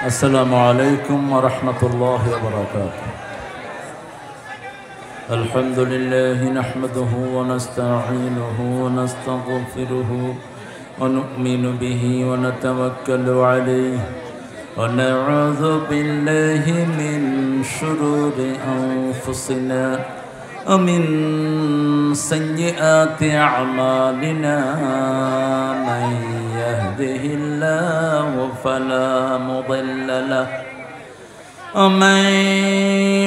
السلام عليكم ورحمة الله وبركاته. الحمد لله نحمده ونستعينه ونستغفره ونؤمن به ونتوكل عليه ونعوذ بالله من شرور أنفسنا ومن سيئات أعمالنا. من يهده الله فلا مضل له ومن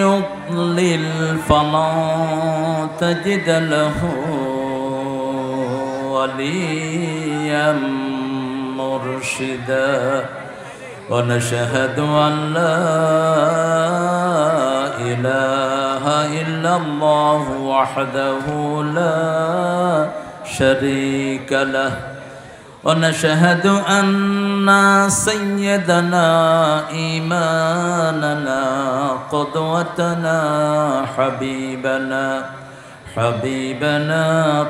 يضلل فلا تجد له وليا مرشدا. ونشهد أن لا إله إلا الله وحده لا شريك له. ونشهد أن سيدنا إمامنا قدوتنا حبيبنا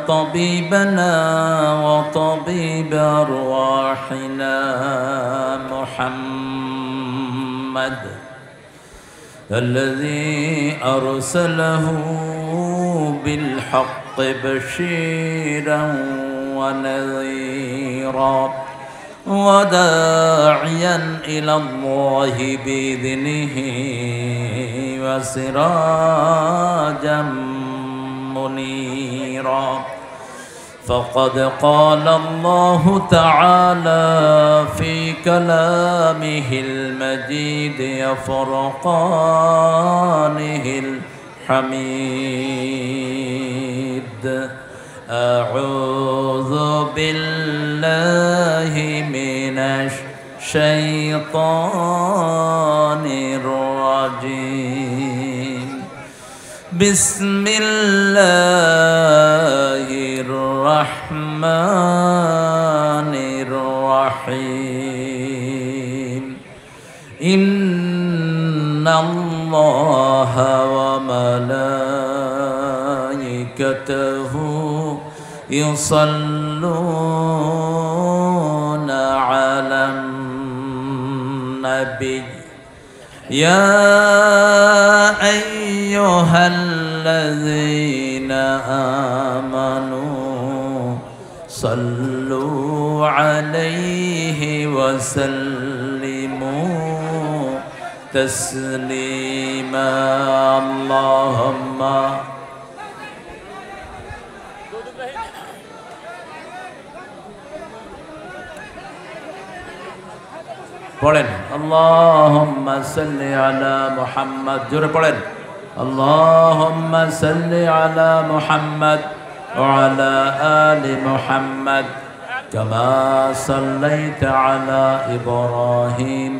طبيبنا وطبيب أرواحنا محمد الذي أرسله بالحق بشيرا ونذيرا وداعيا إلى الله بإذنه وسراجا منيرا. فقد قال الله تعالى في كلامه المجيد وفرقانه الحميد: أعوذ بالله من الشيطان الرجيم. بسم الله الرحمن الرحيم. إن الله وملائكته يصلون على النبي يا أيها الذين آمنوا صلوا عليه وسلموا تسليما. اللهم পড়েন আল্লাহুম্মা সাল্লি আলা মুহাম্মদ। জোরে পড়েন আল্লাহুম্মা সাল্লি আলা মুহাম্মদ ওয়া আলা আলি মুহাম্মদ কামা সাল্লাইতা আলা ইব্রাহিম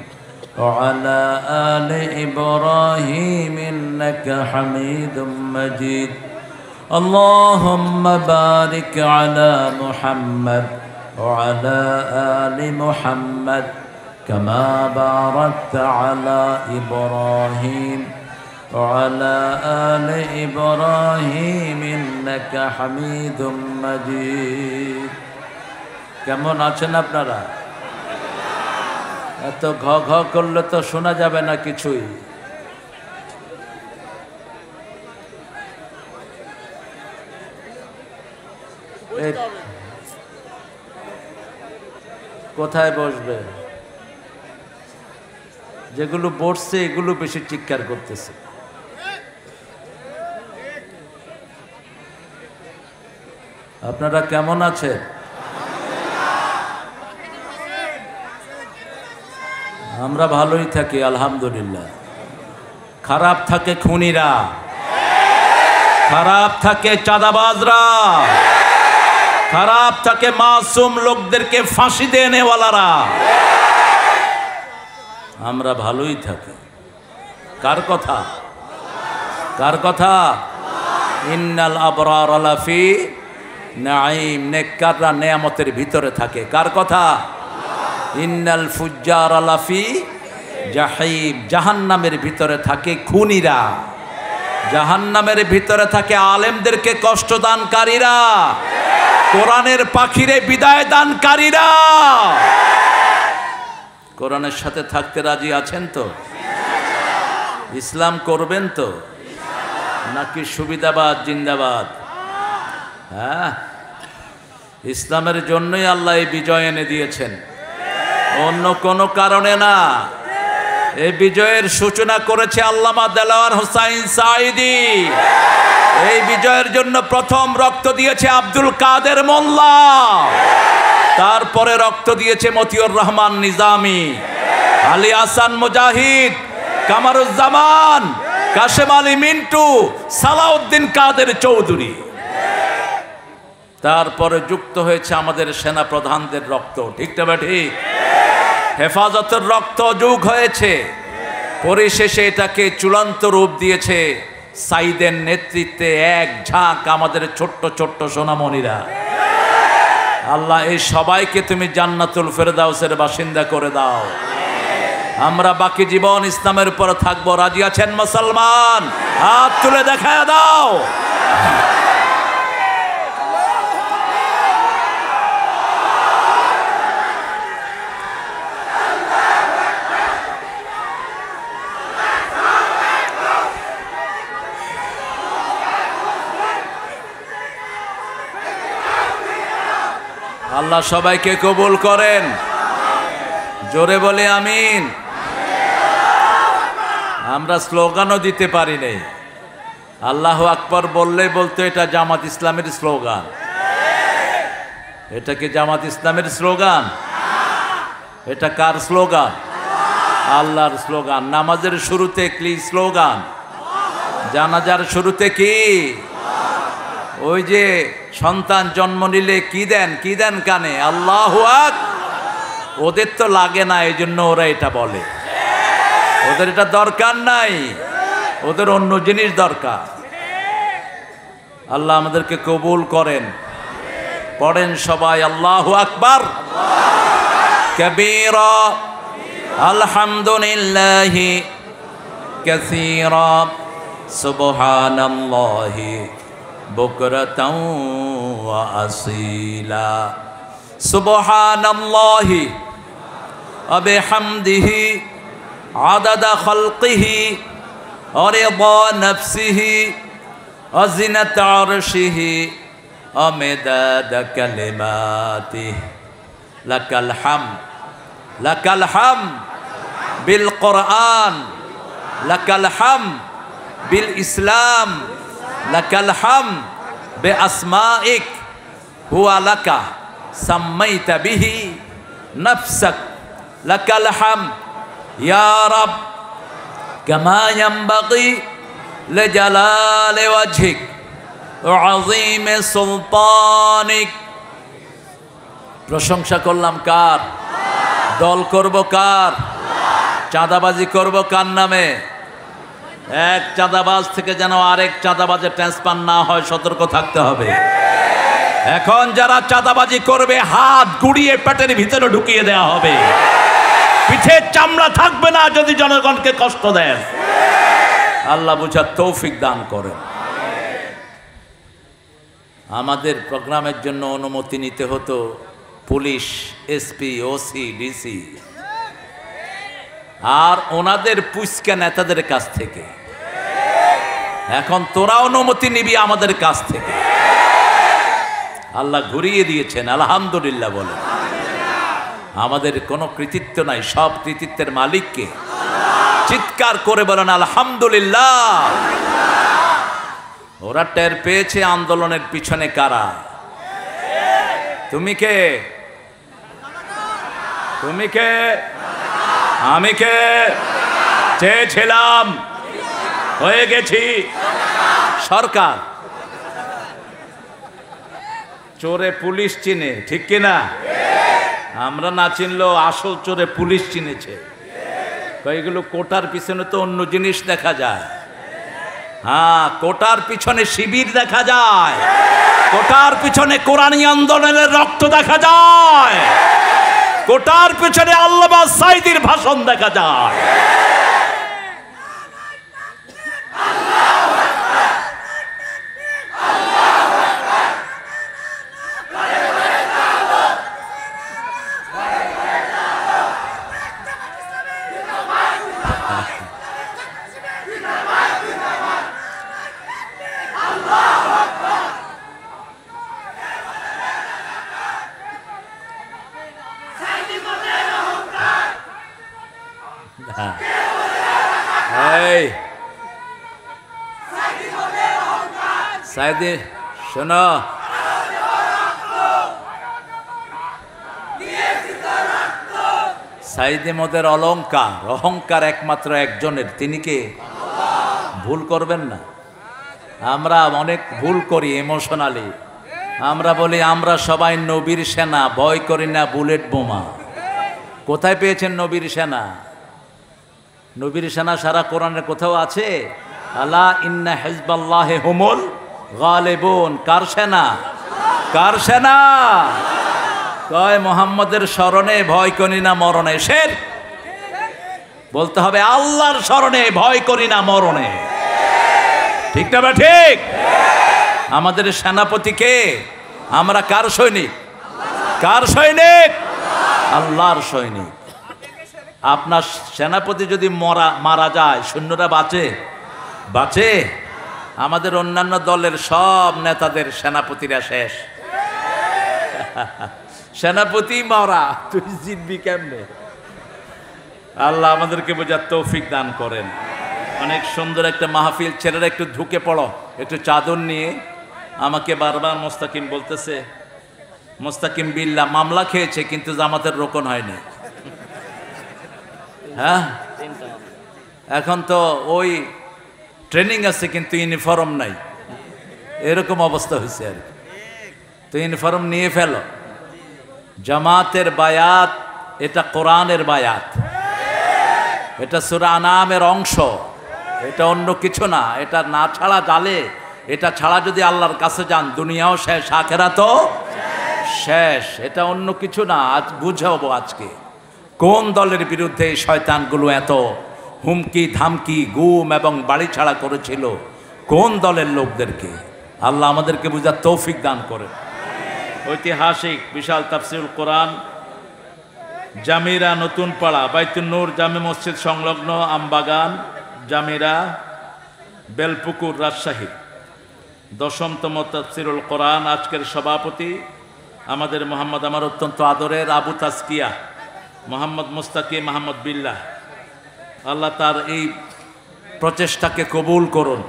ওয়া আলা আলি ইব্রাহিম ইন্নাকা হামিদুম মাজিদ। আল্লাহুম্মা বারিক আলা মুহাম্মদ ওয়া আলা আলি মুহাম্মদ كما باركت على إبراهيم وعلى آل إبراهيم إنك حميد مجيد. কেমন আছেন আপনারা? এত ঘ ঘ করলে তো শোনা যাবে না কিছুই। কোথায় বসবে? যেগুলো বসছে এগুলো বেশি চিৎকার করতেছে। আপনারা কেমন আছেন? আমরা ভালোই থাকি আলহামদুলিল্লাহ। খারাপ থাকে খুনিরা, খারাপ থাকে চাঁদাবাজরা, খারাপ থাকে মাসুম লোকদেরকে ফাঁসি দিয়ে নেওয়ালারা। আমরা ভালোই থাকি। কার কথা? কার কথা? ইন্নাল আবরার লাফি নাঈম, নেককাররা নেয়ামতের ভিতরে থাকে। কার কথা? ইন্নাল ফুজ্জার লাফি জাহিম, জাহান্নামের ভিতরে থাকে খুনিরা। জাহান্নামের ভিতরে থাকে আলেমদেরকে কষ্ট দানকারীরা, কোরআনের পাখিরে বিদায় দানকারীরা। কোরআনের সাথে থাকতে রাজি আছেন তো? ইসলাম করবেন তো, নাকি সুবিধাবাদ জিন্দাবাদ? হ্যাঁ, ইসলামের জন্যই আল্লাহ এই বিজয় এনে দিয়েছেন, অন্য কোনো কারণে না। এই বিজয়ের সূচনা করেছে আল্লামা দেলাওয়ার হোসাইন সাঈদী। এই বিজয়ের জন্য প্রথম রক্ত দিয়েছে আব্দুল কাদের মোল্লা, তারপরে রক্ত দিয়েছে মতিউর রহমান নিজামী, আলী হাসান মুজাহিদ, কামারুজ্জামান, কাশেম আলী মিন্টু, সালাউদ্দিন কাদের চৌধুরী। তারপরে যুক্ত হয়েছে আমাদের সেনা প্রধানদের রক্ত, ঠিক না ঠিক? হেফাজতের রক্ত যোগ হয়েছে। পরিশেষে এটাকে চূড়ান্ত রূপ দিয়েছে সাইদের নেতৃত্বে এক ঝাঁক আমাদের ছোট্ট ছোট্ট সোনামণিরা। আল্লাহ এই সবাইকে তুমি জান্নাতুল ফেরদাউসের বাসিন্দা করে দাও। আমরা বাকি জীবন ইসলামের উপর থাকবো। রাজি আছেন মুসলমান? হাত তুলে দেখায় দাও। আল্লাহ সবাইকে কবুল করেন। জোরে বলে আমিন। আমরা স্লোগানও দিতে পারি নাই। আল্লাহু আকবার বললেই বলতো এটা জামাত ইসলামের স্লোগান। এটা কি জামাত ইসলামের স্লোগান? এটা কার স্লোগান? আল্লাহর স্লোগান। নামাজের শুরুতে কি স্লোগান? জানাজার শুরুতে কি? ওই যে সন্তান জন্ম নিলে কি দেন, কি দেন কানে? আল্লাহু আকবার। ওদের তো লাগে না, এই জন্য ওরা এটা বলে। ওদের এটা দরকার নাই, ওদের অন্য জিনিস দরকার। আল্লাহ আমাদেরকে কবুল করেন। পড়েন সবাই আল্লাহু আকবার কাবীরা, আলহামদুলিল্লাহি কাসীরা, সুবহানাল্লাহি বুকরাতাও ওয়া আসীলা, সুবহানাল্লাহি ওয়া বিহামদিহি আদাদা খালকিহি ওয়া রিদা নাফসিহি ওয়া জিনাতা আরশিহি ওয়া মিদাদা কালিমাতিহি। লাকাল হামদ, লাকাল হামদ বিল কুরআন, লাকাল হামদ বিল ইসলাম, লাকাল হামদ বিআসমাইক হুয়া লাকা সাম্মাইতা বিহি নাফসাক, লাকাল হামদ ইয়া রাব কামা ইয়ানবাগি লিজালালি ওয়াজহিক ওয়া আযীমি সুলতানিক। প্রশংসা করলাম কার? দল করব কার? চাঁদাবাজি করব কার নামে? এক চাঁদাবাজ থেকে যেন আরেক চাঁদাবাজে ট্রান্সফার না হয়, সতর্ক থাকতে হবে। এখন যারা চাঁদাবাজি করবে হাত গুড়িয়ে পেটের ভিতরে ঢুকিয়ে দেওয়া হবে। পিঠের চামড়া থাকবে না যদি জনগণকে কষ্ট দেন। আল্লাহ বুঝার তৌফিক দান করেন। আমাদের প্রোগ্রামের জন্য অনুমতি নিতে হতো পুলিশ, এসপি, ওসি, ডিসি আর ওনাদের পুষ্কা নেতাদের কাছ থেকে। এখন তোরা অনুমতি নিবি আমাদের কাছ থেকে। আল্লাহ ঘুরিয়ে দিয়েছেন, আলহামদুলিল্লাহ বলে। আমাদের কোনো কৃতিত্ব নাই, সব কৃতিত্বের মালিককে। চিৎকার করে বলেন আলহামদুলিল্লাহ। ওরা টের পেয়েছে আন্দোলনের পিছনে কারা। তুমি কে? তুমি কে? আমি কে? চেয়েছিলাম, হয়ে গেছি সরকার। চোরে পুলিশ চিনে, ঠিক কিনা? আমরা না চিনলেও আসল চোরে পুলিশ চিনেছে। এগুলো কোটার পিছনে তো অন্য জিনিস দেখা যায়। হ্যাঁ, কোটার পিছনে শিবির দেখা যায়, কোটার পিছনে কোরআনী আন্দোলনের রক্ত দেখা যায়, কোটার পিছনে আল্লামা সাঈদীর ভাষণ দেখা যায়। এই সাইদি শোনো, সাইদি মোদের অহংকার একমাত্র একজনের, তিনি কে? ভুল করবেন না। আমরা অনেক ভুল করি ইমোশনালি। আমরা বলি আমরা সবাই নবীর সেনা, ভয় করি না বুলেট বোমা। কোথায় পেয়েছেন নবীর সেনা? নবীর সেনা সারা কোরআনের কোথাও আছে? আলা ইন্না হিজবাল্লাহি হুমুল গালিবুন। কার সেনা? কার সেনা? কয় মোহাম্মদের স্মরণে ভয় করি না মরণে। শের বলতে হবে আল্লাহর স্মরণে ভয় করি না মরণে। ঠিক না? ঠিক। আমাদের সেনাপতি কে? আমরা কার সৈনিক? কার সৈনিক? আল্লাহর সৈনিক। আপনার সেনাপতি যদি মারা যায়, সৈন্যরা বাঁচে? আমাদের অন্যান্য দলের সব নেতাদের সেনাপতিরা শেষ। সেনাপতি মরা, তুই জিতবি কেমনে? আল্লাহ আমাদেরকে বোঝার তৌফিক দান করেন। অনেক সুন্দর একটা মাহফিল। ছেলেরা একটু ঢুকে পড়ো, একটু চাদর নিয়ে। আমাকে বারবার মোস্তাকিম বলতেছে, মোস্তাকিম বিল্লাহ মামলা খেয়েছে কিন্তু জামাতের রোকন হয়নি। হ্যাঁ, এখন তো ওই ট্রেনিং আছে কিন্তু ইউনিফর্ম নাই, এরকম অবস্থা হয়েছে আর কি। তো ইউনিফর্ম নিয়ে ফেলো। জামাতের বায়াত এটা কোরআনের বায়াত, এটা সূরা আনামের অংশ, এটা অন্য কিছু না। এটা না ছাড়া জালে, এটা ছাড়া যদি আল্লাহর কাছে যান দুনিয়াও শেষ, আখিরাতও শেষ। এটা অন্য কিছু না। আজ বুঝাবো আজকে কোন দলের বিরুদ্ধে এই শয়তানগুলো এত হুমকি ধামকি গুম এবং বাড়ি ছাড়া করেছিল, কোন দলের লোকদেরকে। আল্লাহ আমাদেরকে বুঝার তৌফিক দান করে। ঐতিহাসিক বিশাল তাফসীরুল কোরআন, জামিরা নতুন পাড়া, বাইতুন নূর জামে মসজিদ সংলগ্ন আমবাগান, জামিরা, বেলপুকুর, রাজশাহী। 10তম তাফসীরুল কোরআন। আজকের সভাপতি আমাদের মোহাম্মদ, আমার অত্যন্ত আদরের আবু তাজকিয়া মোহাম্মদ মুস্তাকিম মাহমুদ বিল্লাহ। আল্লাহ তার এই প্রচেষ্টাকে কবুল করুন।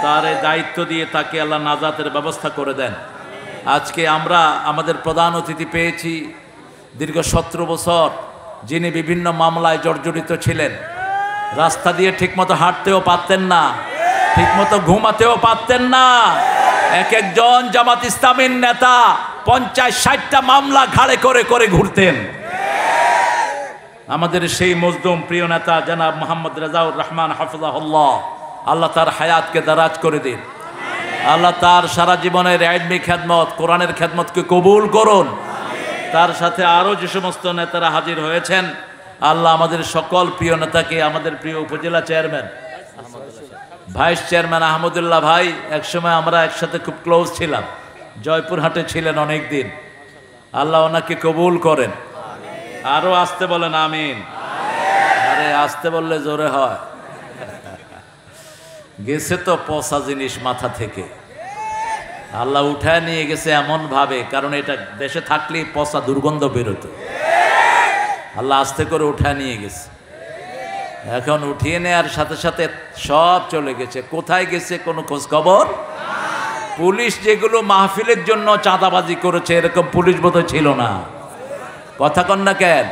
তার এই দায়িত্ব দিয়ে তাকে আল্লাহ নাজাতের ব্যবস্থা করে দেন। আজকে আমরা আমাদের প্রধান অতিথি পেয়েছি, দীর্ঘ 17 বছর যিনি বিভিন্ন মামলায় জর্জরিত ছিলেন। রাস্তা দিয়ে ঠিকমতো হাঁটতেও পারতেন না, ঠিকমতো ঘুমাতেও পারতেন না। এক একজন জামাত ইসলামীর নেতা 50-60টা মামলা ঘাড়ে করে করে ঘুরতেন। আমাদের সেই মজলুম প্রিয় নেতা জনাব মোহাম্মদ রেজাউর রহমান হাফিজাহুল্লাহ, আল্লাহ তার হায়াতকে দারাজ করে দিন। আল্লাহ তার সারা জীবনের ইলমি খেদমত, কোরআনের খেদমতকে কবুল করুন। তার সাথে আরও যে সমস্ত নেতারা হাজির হয়েছেন, আল্লাহ আমাদের সকল প্রিয় নেতাকে, আমাদের প্রিয় উপজেলা চেয়ারম্যান, ভাইস চেয়ারম্যান আহমদুল্লাহ ভাই, একসময় আমরা একসাথে খুব ক্লোজ ছিলাম, জয়পুরহাটে ছিলেন অনেক দিন। আল্লাহ ওনাকে কবুল করেন। আরো আসতে বলেন আমিন। আরে আসতে বললে জোরে হয়। গেছে তো পচা জিনিস মাথা থেকে, আল্লাহ উঠায় নিয়ে গেছে এমন ভাবে, কারণ এটা দেশে থাকলেই পচা দুর্গন্ধ বেরোতো। আল্লাহ আস্তে করে উঠায় নিয়ে গেছে। এখন উঠিয়ে নেওয়ার সাথে সাথে সব চলে গেছে। কোথায় গেছে কোনো খোঁজ খবর? পুলিশ যেগুলো মাহফিলের জন্য চাঁদাবাজি করেছে, এরকম পুলিশ বোধহয় ছিল না। কথা কন না কেন?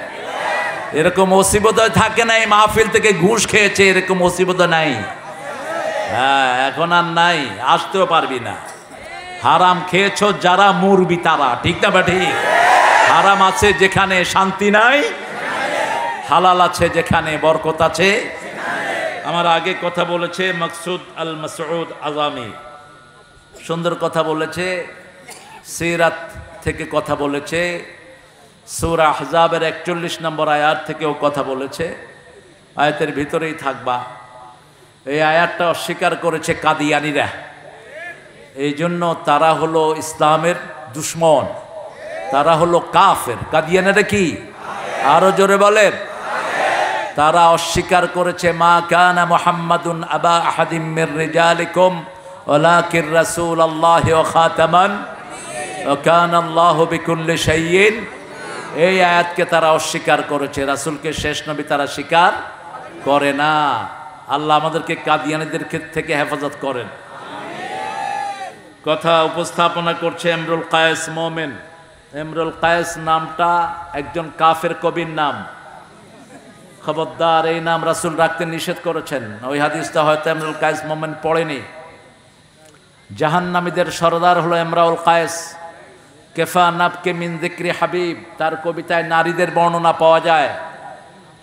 এরকম ওসি বোধহয় থাকে নাই, মাহফিল থেকে ঘুষ খেয়েছে, এরকম ওসি বোধহয় নাই। হ্যাঁ, এখন আর নাই, আসতেও পারবি না। হারাম খেয়েছো যারা মুরবি তারা। ঠিক না বা ঠিক? হারাম আছে যেখানে শান্তি নাই, হালাল আছে যেখানে বরকত আছে। আমার আগে কথা বলেছে মকসুদ আল মাসউদ আজামি, সুন্দর কথা বলেছে। সিরাত থেকে কথা বলেছে, সূরা আহজাবের 41 নম্বর আয়াত থেকেও কথা বলেছে। আয়াতের ভিতরেই থাকবা। এই আয়াতটা অস্বীকার করেছে কাদিয়ানিরা, এই জন্য তারা হলো ইসলামের দুশ্মন, তারা হলো কাফের। কাদিয়ানিরা কি? আরো জোরে বলেন। তারা অস্বীকার করেছে মা কানা মুহাম্মাদুন আবা আহাদিম মির রিজালিকুম ওয়ালাকিন রাসূলুল্লাহি ওয়া খাতামান ওয়া কানা আল্লাহু বিকুল্লি শাইইন। এই আয়াতকে তারা অস্বীকার করেছে, রাসূলকে শেষ নবী তারা স্বীকার করে না। আল্লাহ আমাদেরকে কাদিয়ানীদের থেকে হেফাজত করেন। কথা উপস্থাপনা করছে ইমরুল কায়েস মোমেন। ইমরুল কায়েস নামটা একজন কাফের কবির নাম। খবরদার, এই নাম রাসূল রাখতে নিষেধ করেছেন। ওই হাদিসটা হয়তো ইমরুল কায়েস মোমেন পড়েনি। জাহান্নামীদের সরদার হলো ইমরুল কায়েস। কেফা নাবকে মিন যিকরি হাবিব, তার কবিতায় নারীদের বর্ণনা পাওয়া যায়।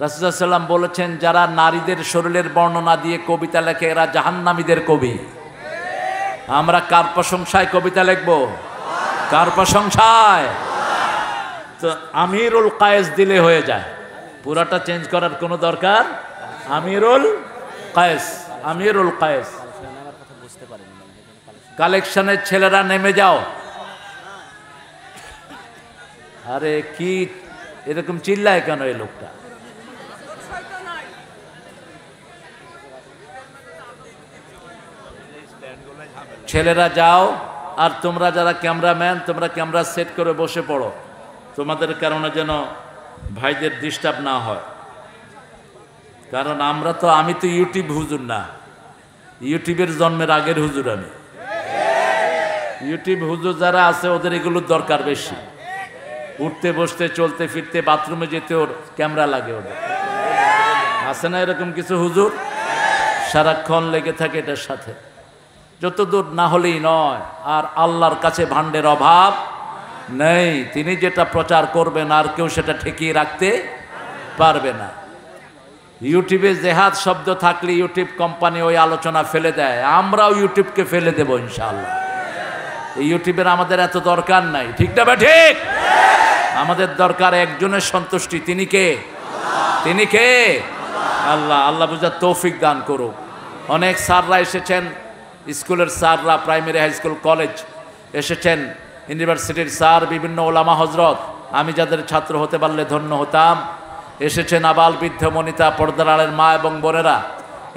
রাসূল সাল্লাল্লাহু আলাইহি ওয়াসাল্লাম বলেছেন, যারা নারীদের শরীরের বর্ণনা দিয়ে কবিতা লেখে এরা জাহান্নামীদের কবি। আমরা কার প্রশংসায় কবিতা লিখব? কার প্রশংসায়? তো আমিরুল কায়েস দিলে হয়ে যায়, পুরাটা চেঞ্জ করার কোনো দরকার। আমিরুল কায়েস, আমিরুল কায়েস। কালেকশনের ছেলেরা নেমে যাও। আরে কি এরকম চিল্লায় কেন এই লোকটা? ছেলেরা যাও, আর তোমরা যারা ক্যামেরাম্যান তোমরা ক্যামেরা সেট করে বসে পড়ো, তোমাদের কারণে যেন ভাইদের ডিস্টার্ব না হয়। কারণ আমি তো ইউটিউব হুজুর না, ইউটিউবের জন্মের আগের হুজুর আমি। ইউটিউব হুজুর যারা আছে ওদের এগুলোর দরকার বেশি। উঠতে বসতে চলতে ফিরতে বাথরুমে যেতে ওর ক্যামেরা লাগে। ওদের আছে না এরকম কিছু হুজুর, সারাক্ষণ লেগে থাকে এটার সাথে। যতদূর না হলেই নয়। আর আল্লাহর কাছে ভাণ্ডের অভাব নেই, তিনি যেটা প্রচার করবেন আর কেউ সেটা ঠেকিয়ে রাখতে পারবে না। ইউটিউবে জেহাদ শব্দ থাকলে ইউটিউব কোম্পানি ওই আলোচনা ফেলে দেয়, আমরাও ইউটিউবকে ফেলে দেব ইনশাআল্লাহ। এই ইউটিউবের আমাদের এত দরকার নাই, ঠিক না? ঠিক। আমাদের দরকার একজনের সন্তুষ্টি। তিনি কে? তিনি কে? আল্লাহ। আল্লাহ বুঝার তৌফিক দান করুক। অনেক স্যাররা এসেছেন, স্কুলের স্যাররা, প্রাইমারি হাই স্কুল কলেজ এসেছেন, ইউনিভার্সিটির স্যার, বিভিন্ন ওলামা হজরত, আমি যাদের ছাত্র হতে পারলে ধন্য হতাম। এসেছেন আবাল বৃদ্ধ বনিতা, পর্দার আড়ের মা এবং বোনেরা,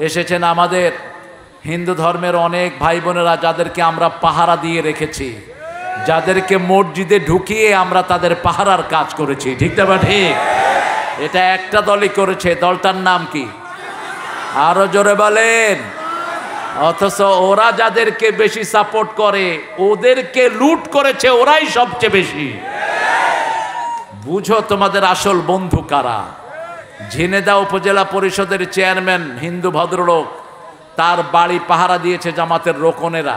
এসেছেন আমাদের হিন্দু ধর্মের অনেক ভাই বোনেরা যাদেরকে আমরা পাহারা দিয়ে রেখেছি, যাদেরকে মসজিদে ঢুকিয়ে আমরা তাদের পাহারার কাজ করেছি, ঠিক না? ঠিক। এটা একটা দলই করেছে, দলটার নাম কি? আরো জোরে বলেন। অথচ ওরা যাদেরকে বেশি সাপোর্ট করে ওদেরকে লুট করেছে ওরাই সবচেয়ে বেশি। বুঝো তোমাদের আসল বন্ধু কারা। ঝিনেদা উপজেলা পরিষদের চেয়ারম্যান হিন্দু ভদ্রলোক, তার বাড়ি পাহারা দিয়েছে জামাতের রোকনেরা।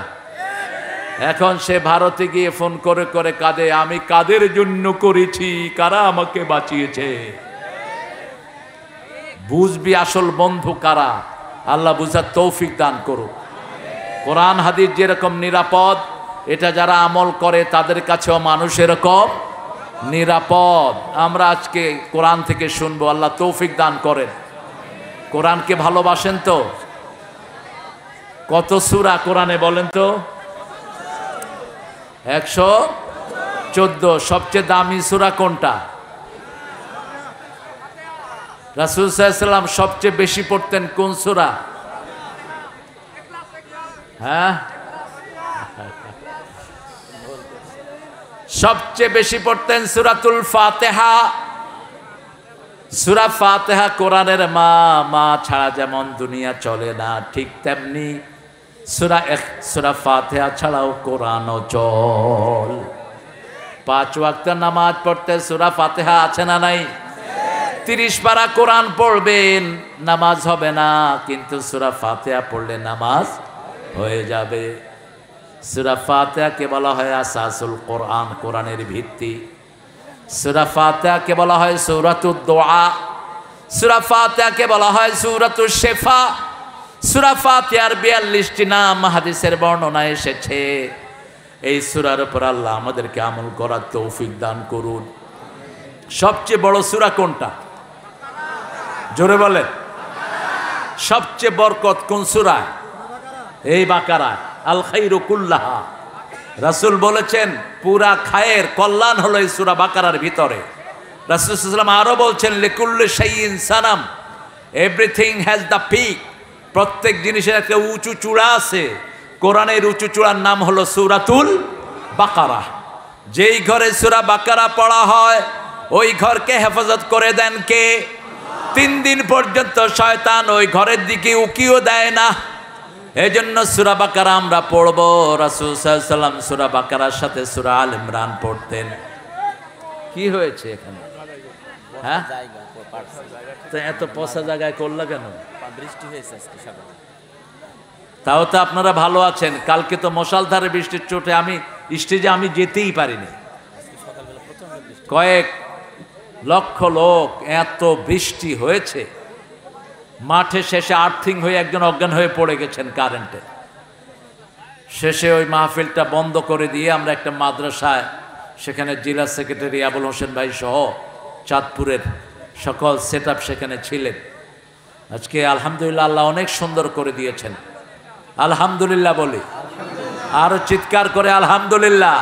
এখন সে ভারতে গিয়ে ফোন করে করে কাঁদে, আমি কাদের জন্য করেছি, কারা আমাকে বাঁচিয়েছে। বুঝবি আসল বন্ধু কারা। আল্লাহ বুঝার তৌফিক দান করুক। কোরআন হাদিস যেরকম নিরাপদ, এটা যারা আমল করে তাদের কাছেও মানুষ এরকম নিরাপদ। আমরা আজকে কোরআন থেকে শুনবো, আল্লাহ তৌফিক দান করেন। কোরআনকে ভালোবাসেন তো? কত সূরা কোরআনে বলেন তো? 114। সবচেয়ে দামি সূরা কোনটা? রাসূল সাল্লাল্লাহু আলাইহি ওয়াসাল্লাম সবচেয়ে বেশি পড়তেন কোন সূরা? হ্যাঁ, সবচেয়ে বেশি পড়তেন সূরাতুল ফাতিহা। সূরা ফাতিহা কোরআনের মা। মা ছাড়া যেমন দুনিয়া চলে না, ঠিক তেমনি সূরা ফাতিহা ছাড়াও কোরআনও চল। 5 ওয়াক্ত নামাজ পড়তে সূরা ফাতিহা আছে না নাই? 30 পারা কোরআন পড়বেন, নামাজ হবে না, কিন্তু সূরা ফাতিহা পড়লে নামাজ হয়ে যাবে। সূরা ফাতিহাকে বলা হয় আসাসুল কোরআন, কোরআনের ভিত্তি। সূরা ফাতিহাকে বলা হয় সূরাতুদ দুআ। সূরা ফাতিহাকে বলা হয় সূরাতুশ শিফা। সূরা ফাতিহার 42টি নাম হাদিসের বর্ণনা এসেছে। এই সূরার উপর আল্লাহ আমাদেরকে আমল করার তৌফিক দান করুন। সবচেয়ে বড় সূরা কোনটা? জোরে বলেন। সবচেয়ে বরকত কোন সূরা? এই বাকারা। আল খায়রু কুল্লাহা। রাসূল বলেছেন পুরা খায়ের কল্যাণ হলো এই সূরা বাকারার ভিতরে। রাসূল সাল্লাল্লাহু আলাইহি ওয়াসাল্লাম আরো বলছেন লিকুল্লি শাইইন Sanam, everything has the peak. প্রত্যেক জিনিসের একটা উঁচু চূড়া আছে। কোরআনের উঁচু চূড়ার নাম হলো সূরাতুল বাকারা। যেই ঘরে সূরা বাকারা পড়া হয় ওই ঘরকে হেফাজত করে দেন কে? 3 দিন পর্যন্ত শয়তান ওই ঘরের দিকে উকিও দেয় না। এজন্য সূরা বাকারা আমরা পড়ব। রাসূল সাল্লাল্লাহু আলাইহি ওয়াসাল্লাম সূরা বাকারার সাথে সূরা আল ইমরান পড়তেন। কি হয়েছে এখানে? হ্যাঁ, তো এত পচা জায়গায় করলা কেন? বৃষ্টি হয়েছে আজকে সকালে। তাও তো আপনারা ভালো আছেন। কালকে তো মশালধারে বৃষ্টির চোটে আমি স্টেজে আমি যেতেই পারিনি। কয়েক লক্ষ লোক, এত বৃষ্টি হয়েছে, মাঠে শেষে আর্থিং হয়ে একজন অজ্ঞান হয়ে পড়ে গেছেন কারেন্টে। শেষে ওই মাহফিলটা বন্ধ করে দিয়ে আমরা একটা মাদ্রাসায়, সেখানে জেলা সেক্রেটারি আবুল হোসেন ভাই সহ চাঁদপুরের সকল সেট আপ সেখানে ছিলেন। আজকে আলহামদুলিল্লাহ আল্লাহ অনেক সুন্দর করে দিয়েছেন। আলহামদুলিল্লাহ বলি, আরো চিৎকার করে আলহামদুলিল্লাহ।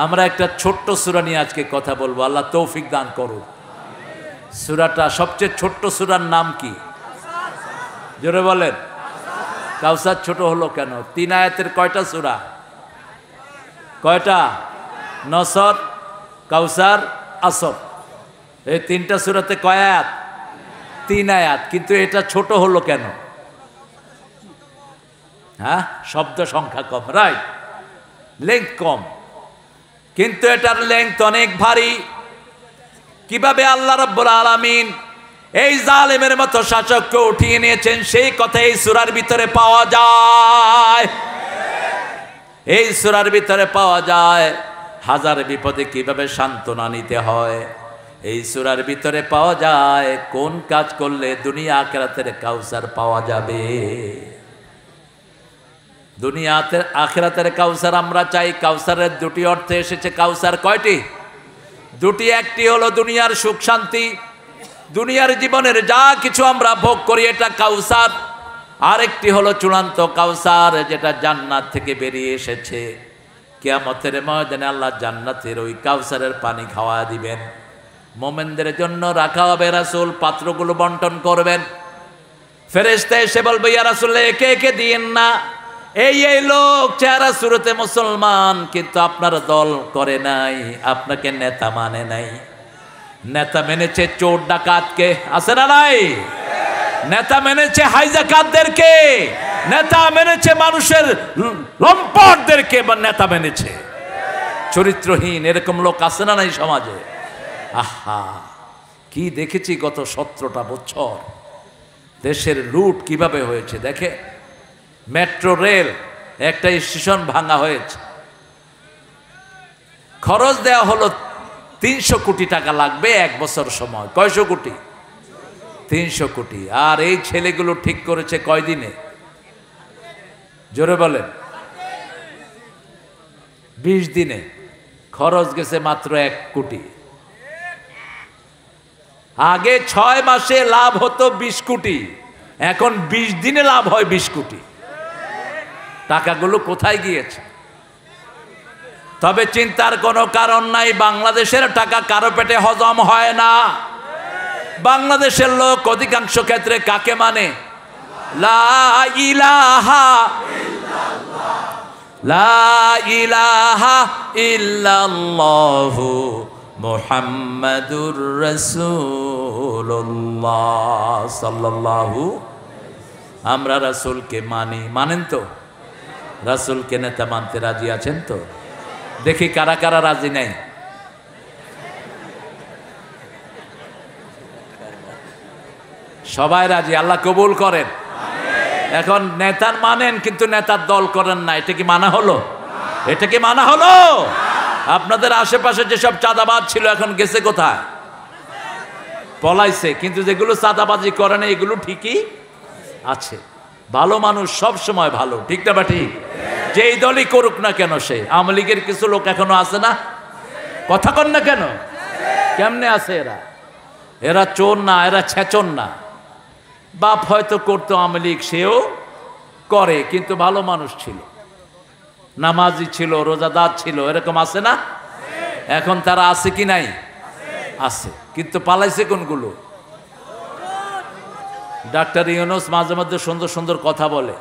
আমরা একটা ছোট্ট সূরা নিয়ে আজকে কথা বলবো, আল্লাহ তৌফিক দান করুন। সূরাটা সবচেয়ে ছোট্ট সূরার নাম কি? জোরে বলেন। কাউসার ছোট হলো কেন? 3 আয়াতের কয়টা সূরা? কয়টা? নসর, কাউসার, আসর। এই 3টা সূরাতে কয় আয়াত? 3 আয়াত। কিন্তু এটা ছোট হলো কেন? হ্যাঁ, শব্দ সংখ্যা কম, রাইট, লেংথ কম, কিন্তু এটার লেংথ অনেক ভারী। কিভাবে আল্লাহ রাব্বুল আলামিন এই জালেমের মতো শাসককে উঠিয়ে নিয়েছেন সেই কথা এই সূরার ভিতরে পাওয়া যায়। এই সূরার ভিতরে পাওয়া যায় হাজার বিপদে কিভাবে সান্ত্বনা নিতে হয়। এই সূরার ভিতরে পাওয়া যায় কোন কাজ করলে দুনিয়া আখিরাতের কাউসার পাওয়া যাবে। দুনিয়াতে আখিরাতের কাউসার আমরা চাই। কাউসারের 2টি অর্থ এসেছে। কাউসার কয়টি? 2টি। একটি হলো দুনিয়ার সুখ শান্তি, দুনিয়ার জীবনের যা কিছু আমরা ভোগ করি এটা কাউসার। আরেকটি হলো চূড়ান্ত কাউসার, যেটা জান্নাত থেকে বেরিয়ে এসেছে। কিয়ামতের ময়দানে আল্লাহ জান্নাতের ওই কাউসারের পানি খাওয়া দিবেন। মোমেনদের জন্য রাখা হবে। রাসূল পাত্রগুলো বন্টন করবেন। ফেরেশতা এসে বলবে, ইয়া রাসূলুল্লাহ, একে একে দিয়েন না। এই লোক চেহারা শুরুতে মুসলমান, কিন্তু আপনার দল করে নাই, আপনাকে নেতা মানে নাই। নেতা মেনেছে চোর ডাকাতকে, আছে না নাই? নেতা মেনেছে হাইজাকাতদেরকে, নেতা মেনেছে মানুষের লম্পটদেরকে, বা নেতা মেনেছে চরিত্রহীন। এরকম লোক আছে না নাই সমাজে? আহা, কি দেখেছি গত 17টা বছর দেশের লুট কিভাবে হয়েছে। দেখে, মেট্রো রেল একটা স্টেশন ভাঙা হয়েছে, খরচ দেওয়া হলো 300 কোটি টাকা লাগবে 1 বছর সময়। কয়শো কোটি? 300 কোটি। আর এই ছেলেগুলো ঠিক করেছে কয়দিনে? জোরে বলেন। 20 দিনে। খরচ গেছে মাত্র 1 কোটি। আগে 6 মাসে লাভ হতো 20 কোটি, এখন 20 দিনে লাভ হয় 20 কোটি। টাকাগুলো কোথায় গিয়েছে? তবে চিন্তার কোনো কারণ নাই। বাংলাদেশের টাকা কারো পেটে হজম হয় না। বাংলাদেশের লোক অধিকাংশ ক্ষেত্রে কাকে মানে? লা ইলাহা ইল্লাল্লাহ, লা ইলাহা ইল্লাল্লাহু মুহাম্মাদুর রাসূলুল্লাহ সাল্লাল্লাহু। আমরা রাসূলকে মানি। মানেন তো? রাসূলকে নেতা মানতে রাজি আছেন তো? দেখি কারা কারা রাজি নাই। সবাই রাজি, আল্লাহ কবুল করেন। এখন নেতার মানেন কিন্তু নেতার দল করেন না, এটা কি মানা হলো? এটা কি মানা হলো? আপনাদের আশেপাশে যেসব চাঁদাবাজ ছিল এখন গেছে কোথায়? পলাইছে। কিন্তু যেগুলো চাঁদাবাজি করে না এগুলো ঠিকই আছে। ভালো মানুষ সব সময় ভালো, ঠিক না? বা ঠিক? যেই দলই করুক না কেন, সে আওয়ামী লীগের কিছু লোক এখনো আছে না? কথা কন না কেন? কেমনে আছে এরা? এরা চোর না, এরা ছেচন না। বাপ হয়তো করতো আওয়ামী লীগ, সেও করে, কিন্তু ভালো মানুষ ছিল, নামাজি ছিল, রোজাদার ছিল, এরকম আছে না? এখন তারা আছে কি নাই? আছে। কিন্তু পালাইছে কোনগুলো? ডাক্তার ইউনূস মাঝে মধ্যে সুন্দর সুন্দর কথা বলে,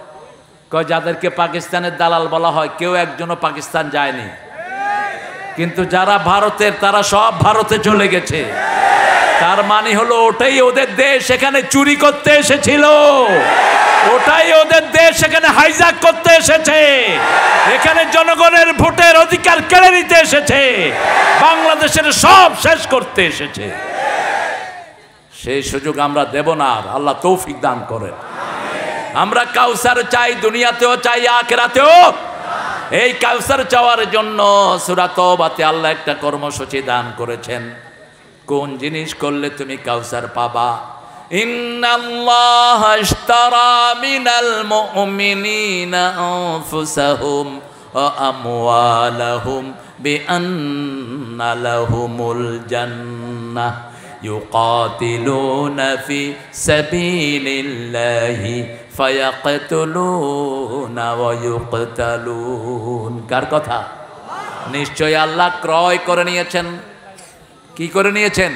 কয় যাদেরকে পাকিস্তানের দালাল বলা হয় কেউ একজনও পাকিস্তান যায়নি, কিন্তু যারা ভারতের তারা সব ভারতে চলে গেছে। তার মানে হলো ওটাই ওদের দেশ, এখানে চুরি করতে এসেছিল, ওটাই ওদের দেশ, এখানে হাইজ্যাক করতে এসেছে, এখানে জনগণের ভোটের অধিকার কেড়ে নিতে এসেছে, বাংলাদেশের সব শেষ করতে এসেছে। সেই সুযোগ আমরা দেব না, আর আল্লাহ তৌফিক দান করেন। আমরা কাউসার চাই, দুনিয়াতেও চাই, আখিরাতেও। এই কাউসার চাওয়ার জন্য সূরা তওবাতে আল্লাহ একটা কর্মসূচি দান করেছেন। কোন জিনিস করলে তুমি কাউসার পাবা? ইন্নাল্লাহা ইশতারা মিনাল মুমিনিনা আনফুসাহুম ওয়া আমওয়ালাহুম বিআন্না লাহুমুল জান্নাহ ইউকাতিলুনা ফি সাবিলিল্লাহি ফায়াকতুলুনা ওয়া ইউকতালুন। কার কথা? নিশ্চয় আল্লাহ ক্রয় করে নিয়েছেন। কি করে নিয়েছেন?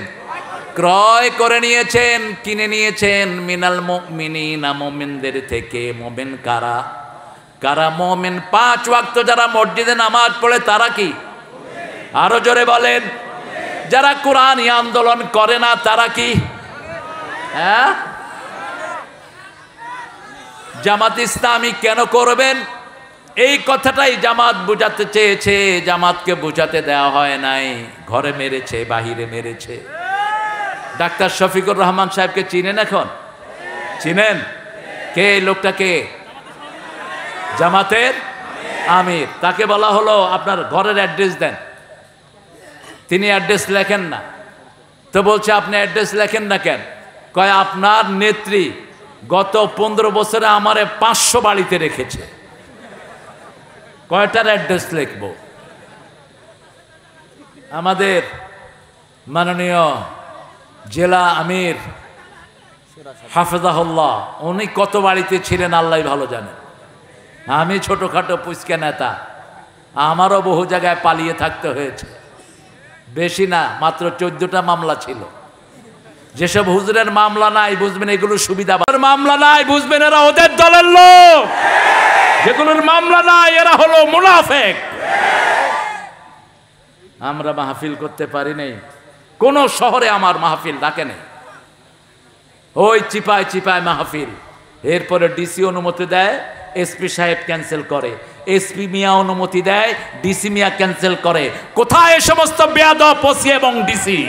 ক্রয় করে নিয়েছেন, কিনে নিয়েছেন। মিনাল মুমিনিনা, মুমিনদের থেকে। মুমিন কারা? কারা মুমিন? 5 ওয়াক্ত যারা মসজিদে নামাজ পড়ে তারা কি? আরো জোরে বলেন। যারা কোরআনী আন্দোলন করে না তারা কি? হ্যাঁ, জামাত ইসলামী কেন করবেন? এই কথাটাই জামাত বুঝাতে চেয়েছে, জামাতকে বুঝাতে দেওয়া হয় নাই। ঘরে মেরেছে, বাহিরে মেরেছে। ডাক্তার শফিকুর রহমান সাহেবকে চিনেন? এখন চিনেন? কে এই লোকটাকে? জামাতের আমির। তাকে বলা হলো আপনার ঘরের অ্যাড্রেস দেন, তিনি অ্যাড্রেস লেখেন না। তো বলছে আপনি অ্যাড্রেস লেখেন না কেন? কয় আপনার নেত্রী গত 15 বছরে আমারে 500 বাড়িতে রেখেছে, কয়টার অ্যাড্রেস লিখব? আমাদের মাননীয় জেলা আমির হাফেজাহুল্লাহ, উনি কত বাড়িতে ছিলেন আল্লাহ ভালো জানেন। আমি ছোটখাটো পুচকে নেতা, আমারও বহু জায়গায় পালিয়ে থাকতে হয়েছে। বেশি না, মাত্র 14টা মামলা ছিল। যেসব হুজুরের মামলা নাই বুঝবেন এগুলো সুবিধা, মামলা নাই বুঝবেন এরা ওদের দলের লোক। যেগুলোর মামলা নাই এরা হলো মুনাফিক। আমরা মাহফিল করতে পারি নাই, কোন শহরে আমার মাহফিল ডাকে নেই। ওই চিপায় চিপায় মাহফিল। এরপরে ডিসি অনুমতি দেয়, এসপি সাহেব ক্যান্সেল করে, এসপি মিয়া অনুমতি দেয়, ডিসি মিয়া ক্যান্সেল করে। কোথায় এই সমস্ত বেয়াদব ওসি এবং ডিসি?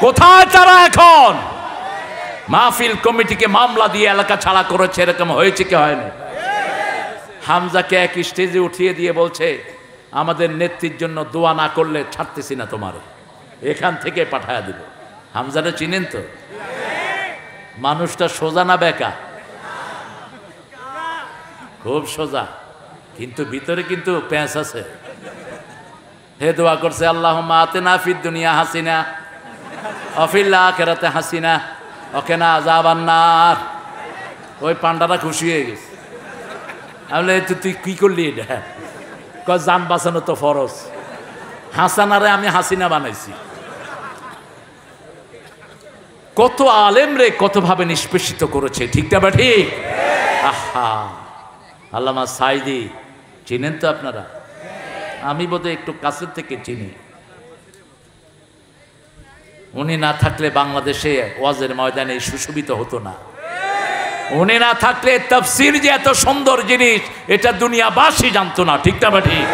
কোথায় তারা এখন? মাহফিল কমিটিকে মামলা দিয়ে এলাকা ছাড়া করেছে, এরকম হয়েছে কি হয়নি? হামজাকে এক স্টেজে উঠিয়ে দিয়ে বলছে আমাদের নেত্রীর জন্য দোয়া না করলে ছাড়তেছি না তোমারে, এখান থেকে পাঠায়া দিব। হামজারে চিনেন তো? মানুষটা সোজা না বেকা? খুব সোজা, কিন্তু ভিতরে কিন্তু প্যাঁচ আছে। হে দোয়া করছে আল্লাহুম্মা আতিনা ফিদ দুনিয়া হাসিনা ওয়া ফিল আখিরাতি হাসিনা ওয়া কিনা আযাবান নার। ওই পান্ডারা খুশি হয়ে গেছে। আমি বলি তুই কি করলি এটা? কয় জান বাঁচানো তো ফরজ। হাসানারে আমি হাসিনা বানাইছি। কত আলেম রে কতভাবে নিষ্পেষিত করেছে, ঠিক না বা ঠিক? আহা, আল্লামা সাইদি চিনেন তো আপনারা? আমি বোধহয় একটু কাছের থেকে চিনি। উনি না থাকলে বাংলাদেশে ওয়াজের ময়দানে সুশোভিত হতো না। উনি না থাকলে তাফসীর যে এত সুন্দর জিনিস এটা দুনিয়াবাসী জানতো না, ঠিক না বা ঠিক?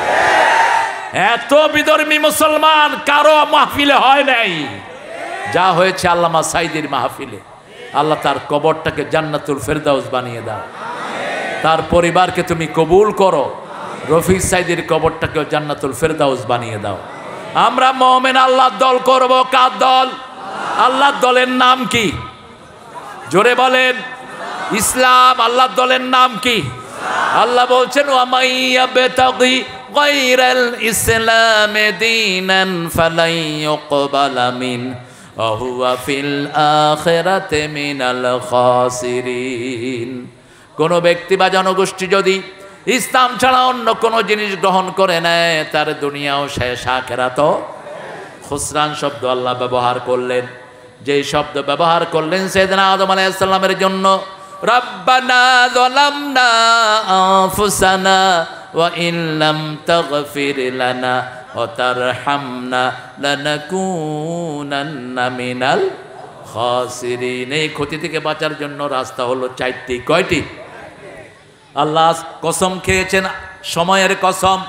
এত বিধর্মী মুসলমান কারো মাহফিলে হয় নাই যা হয়েছে আল্লামা সাইদির মাহফিলে। আল্লাহ তার কবরটাকে জান্নাতুল ফেরদাউস বানিয়ে দাও, তার পরিবারকে তুমি কবুল করো। রফিক সাইদির কবরটাকেও জান্নাতুল ফেরদাউস বানিয়ে দাও। আমরা মুমিন আল্লাহর দল করব। কার দল? আল্লাহর দলের নাম কি? জোরে বলেন। ইসলাম। আল্লাহর দলের নাম কি? আল্লাহ বলছেন ওয়া মাইয়াবতাগি গায়রাল ইসলামি দীনান ফালাই ইউকবালা মিন ওয়া হুয়া ফিল আখিরাতি মিনাল খাসিরিন। কোন ব্যক্তি বা জনগোষ্ঠী যদি ইসলাম ছাড়া অন্য কোনো জিনিস গ্রহণ করে নেয় তার দুনিয়াও শেষ, আখিরাতও খুসরান শব্দ আল্লাহ ব্যবহার করলেন। যেই শব্দ ব্যবহার করলেন সাইয়েদনা আদম আলাইহিস সালামের জন্য, রব্বানা যালামনা আনফুসানা ওয়া ইন লাম তাগফির লানা ওয়া তারহামনা লানাকুনান্না মিনাল খাসিরিন। এই ক্ষতি থেকে বাঁচার জন্য রাস্তা হলো চারটি। কয়টি? আল্লাহ কসম খেয়েছেন সময়ের কসম,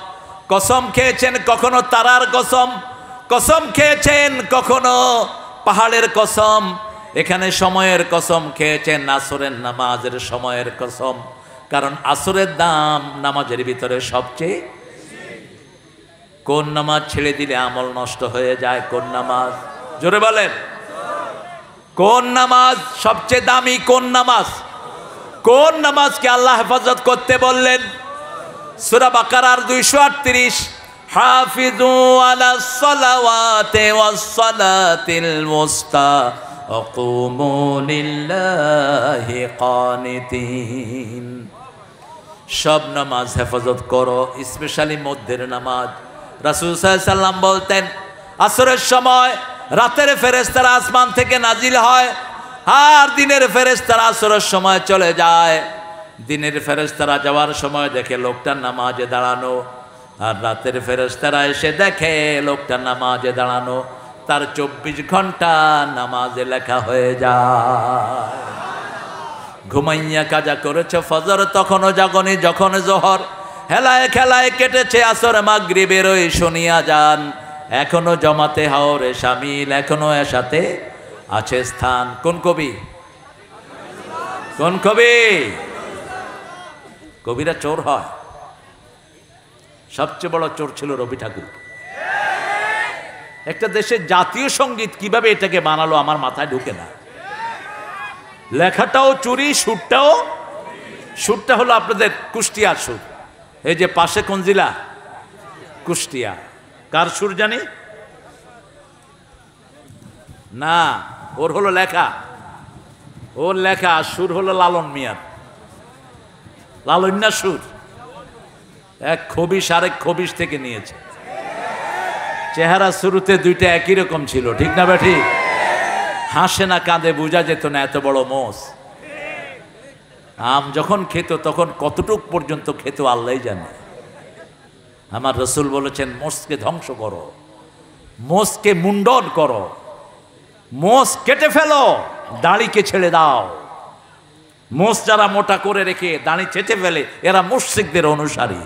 কসম খেয়েছেন কখনো তারার কসম, কসম খেয়েছেন কখনো পাহাড়ের কসম। এখানে সময়ের কসম খেয়েছেন, আসরের নামাজের সময়ের কসম, কারণ আসরের দাম নামাজের ভিতরে সবচেয়ে। কোন নামাজ ছেড়ে দিলে আমল নষ্ট হয়ে যায়? কোন নামাজ? জোরে বলেন, কোন নামাজ সবচেয়ে দামি? কোন নামাজ? কোন নামাজকে আল্লাহ হেফাজত করতে বললেন? সূরা বাকারার 238, হাফিজু আলাস সালাওয়াতি ওয়াস সালাতিল মুস্তা ওয়া কুমু লিল্লাহি কানিতিন। সব নামাজ হেফাজত করো, স্পেশালি মধ্যের নামাজ। রাসূল সাল্লাল্লাহু আলাইহি সাল্লাম বলতেন, আসরের সময় রাতের ফেরেশতারা আসমান থেকে নাজিল হয়, আর দিনের ফেরেশতারা আসরের সময় চলে যায়। দিনের ফেরেশতারা যাওয়ার সময় দেখে লোকটা নামাজে দাঁড়ানো, আর রাতের ফেরেশতারা এসে দেখে লোকটা নামাজে দাঁড়ানো, তার 24 ঘন্টা নামাজে লেখা হয়ে যায়। ঘুমাইয়া কাজা করেছে ফজর, তখনও জাগনি যখন জোহর, হেলায় খেলায় কেটেছে আসর মাগরিবের ওই শুনিয়া যান, এখনো জমাতে হাওরে শামিল, এখনো এর সাথে আছে স্থান। কোন কবি? কোন কবি? কবিরা চোর হয়। সবচেয়ে বড় চোর ছিল রবি ঠাকুর। একটা দেশের জাতীয় সঙ্গীত কিভাবে এটাকে বানালো আমার মাথায় ঢুকে না। লেখাটাও চুরি, সুরটা হলো আপনাদের কুষ্টিয়ার সুর। এই যে পাশে কোন জেলা? কুষ্টিয়া। কার সুর জানি না, ওর হলো লেখা, ওর লেখা। সুর হলো লালন মিয়ার, লালন্যা সুর। এক খবিশ আরেক খবিশ থেকে নিয়েছে। চেহারা শুরুতে দুইটা একই রকম ছিল, ঠিক না বেঠি? হাসে না কাঁদে বোঝা যেত না, এত বড় মোষ। আম যখন খেত তখন কতটুক পর্যন্ত খেত আল্লাহই জানে। আমার রসুল বলেছেন, মোষকে ধ্বংস করো, মোষকে মুন্ডন করো, মোষ কেটে ফেলো, দাড়িকে ছেড়ে দাও। মোষ যারা মোটা করে রেখে দাড়ি চেটে ফেলে, এরা মুশরিকদের অনুসারী,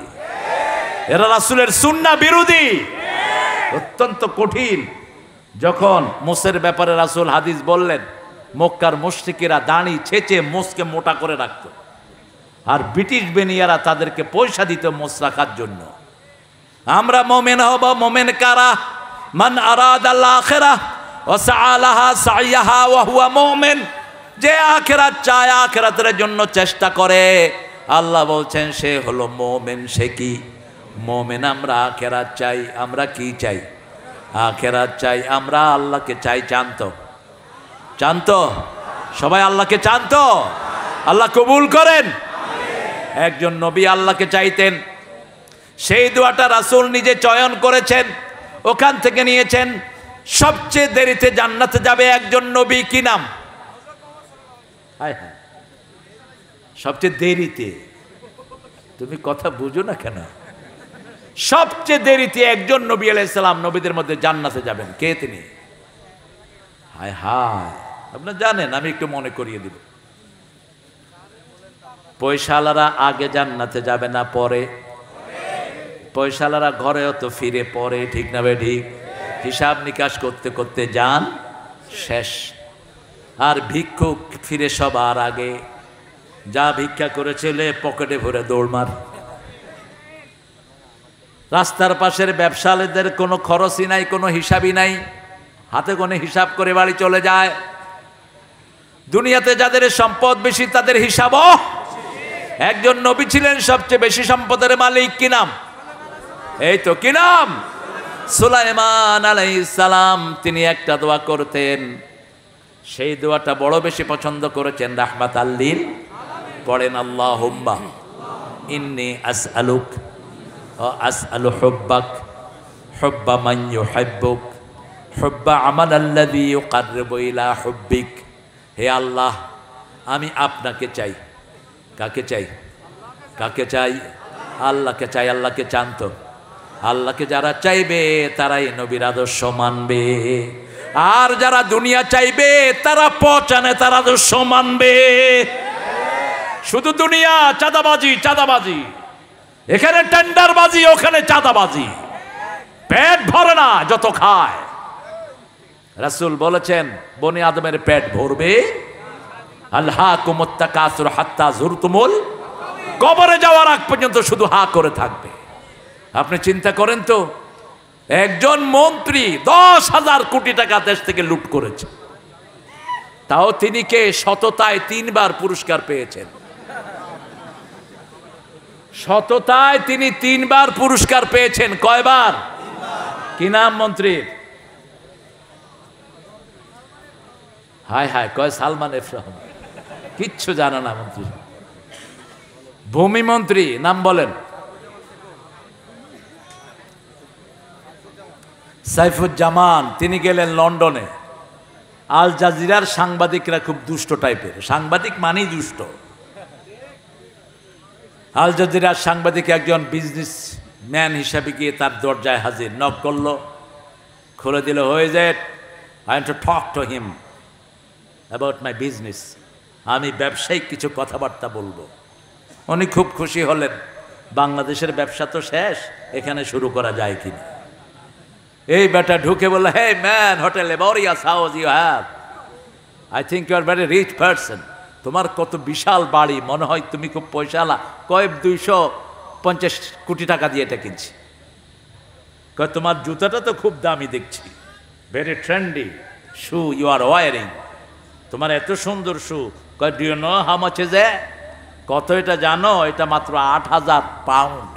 এরা রাসূলের সুন্নাহ বিরোধী। অত্যন্ত কঠিন। যখন মোষের ব্যাপারে রাসূল হাদিস বললেন, মক্কার মুশরিকেরা দাড়ি ছেঁচে মোষকে মোটা করে রাখত, আর ব্রিটিশ বেনিয়ারা তাদেরকে পয়সা দিত মোষ রাখার জন্য। আমরা মুমিন হব, মুমিন কারা? মান আরাদাল আখিরাহ ওয়া সাআলাহা সাইয়াহা ওয়া হুয়া মুমিন। যে আখিরাত চায়, আখিরাতের জন্য চেষ্টা করে, আল্লাহ বলছেন সে হলো মুমিন। সে কি মুমিন? আমরা আখিরাত চাই। আমরা কি চাই? আখিরাত চাই। আমরা আল্লাহকে চাই। চান্ত সবাই আল্লাহকে চান্ত? আল্লাহ কবুল করেন। একজন নবী আল্লাহকে চাইতেন, সেই দোয়াটা রাসূল নিজে চয়ন করেছেন, ওখান থেকে নিয়েছেন। সবচেয়ে দেরিতে জান্নাতে যাবে একজন নবী, কি নাম? হায় হায়, সবচেয়ে দেরিতে। তুমি কথা বুঝো না কেন? সবচেয়ে দেরিতে একজন নবী আলাইহিস সালাম নবীদের মধ্যে জান্নাতে যাবেন। কে তিনি? হায় হায়, আপনারা জানেন, আমি একটু মনে করিয়ে দিব। পয়সাওয়ালারা আগে জান্নাতে যাবে না পরে? পয়সাওয়ালারা ঘরেও তো ফিরে পরে, ঠিক না বে ঠিক? হিসাব নিকাশ করতে করতে যান শেষ। আর ভিক্ষুক ফিরে সবার আগে। যা ভিক্ষা করেছিলে পকেটে ভরে দৌড় মার। রাস্তার পাশের ব্যবসায়ীদের কোনো খরচই নাই, কোনো হিসাবই নাই, হাতে গোনে হিসাব করে বাড়ি চলে যায়। দুনিয়াতে যাদের সম্পদ বেশি তাদের হিসাবও। একজন নবী ছিলেন সবচেয়ে বেশি সম্পদের মালিক, কি নাম? এই তো, কি নাম? সুলাইমান আলাইহিস সালাম। তিনি একটা দোয়া করতেন, সেই দোয়াটা বড় বেশি পছন্দ করেছেন। রাহমাতাল লিল পড়েন, আল্লাহুম্মা ইন্নী আসআলুক ওয়া আসআলু হুব্বাক হুব্বা মান ইউহিব্বুক হুব্বা আমালাল্লাযী ইউকাররিবু ইলা হুব্বিক। হে আল্লাহ, আমি আপনাকে চাই। কাকে চাই? কাকে চাই? আল্লাহকে চাই। আল্লাহকে চান তো? আল্লাহকে যারা চাইবে তারাই নবীর আদর্শ মানবে, আর যারা দুনিয়া চাইবে তারা পচানে তার আদর্শ মানবে। শুধু দুনিয়া, চাঁদাবাজি চাঁদাবাজি, এখানে টেন্ডারবাজি, ওখানে চাঁদাবাজি, পেট ভরে না যত খায়। রাসূল বলেছেন বনি আদমের পেট ভরবে, আলহাকুমুত তাকাসুর হাত্তা যুরতুমুল, কবরে যাওয়ার আগ পর্যন্ত শুধু হা করে থাকবে। আপনি চিন্তা করেন তো, একজন মন্ত্রী 10,000 কোটি টাকা দেশ থেকে লুট করেছে, তাও তিনি কে? সততায় 3 বার পুরস্কার পেয়েছেন। সততায় তিনি 3 বার পুরস্কার পেয়েছেন। কয়বার? কি নাম মন্ত্রীর? হায় হায়, কয় সালমান এফ রহমান। কিচ্ছু জানে না মন্ত্রী। ভূমি মন্ত্রী নাম বলেন? সাইফুজ্জামান। তিনি গেলেন লন্ডনে। আল জাজিরার সাংবাদিকরা খুব দুষ্ট টাইপের, সাংবাদিক মানেই দুষ্ট। আল জাজিরার সাংবাদিক একজন বিজনেস ম্যান হিসাবে গিয়ে তার দরজায় হাজির, নক করলো, খুলে দিল, হয়ে যায়, I want to talk to him about my business. আমি ব্যবসায়িক কিছু কথাবার্তা বলবো। উনি খুব খুশি হলেন, বাংলাদেশের ব্যবসা তো শেষ, এখানে শুরু করা যায় কিনা। এই বেটা ঢুকে বলল, hey man, hotel laborious house you have, I think you are very rich person. তোমার কত বিশাল বাড়ি, মনে হয় তুমি খুব পয়সাওয়ালা। কয়েক 250 কোটি টাকা দিয়ে এটা কিনছি। কয় তোমার জুতাটা তো খুব দামি দেখছি, very trendy shoe you are wearing, তোমার এত সুন্দর শু। কয় do you know how much is a? কত এটা জানো? এটা মাত্র 8,000 পাউন্ড,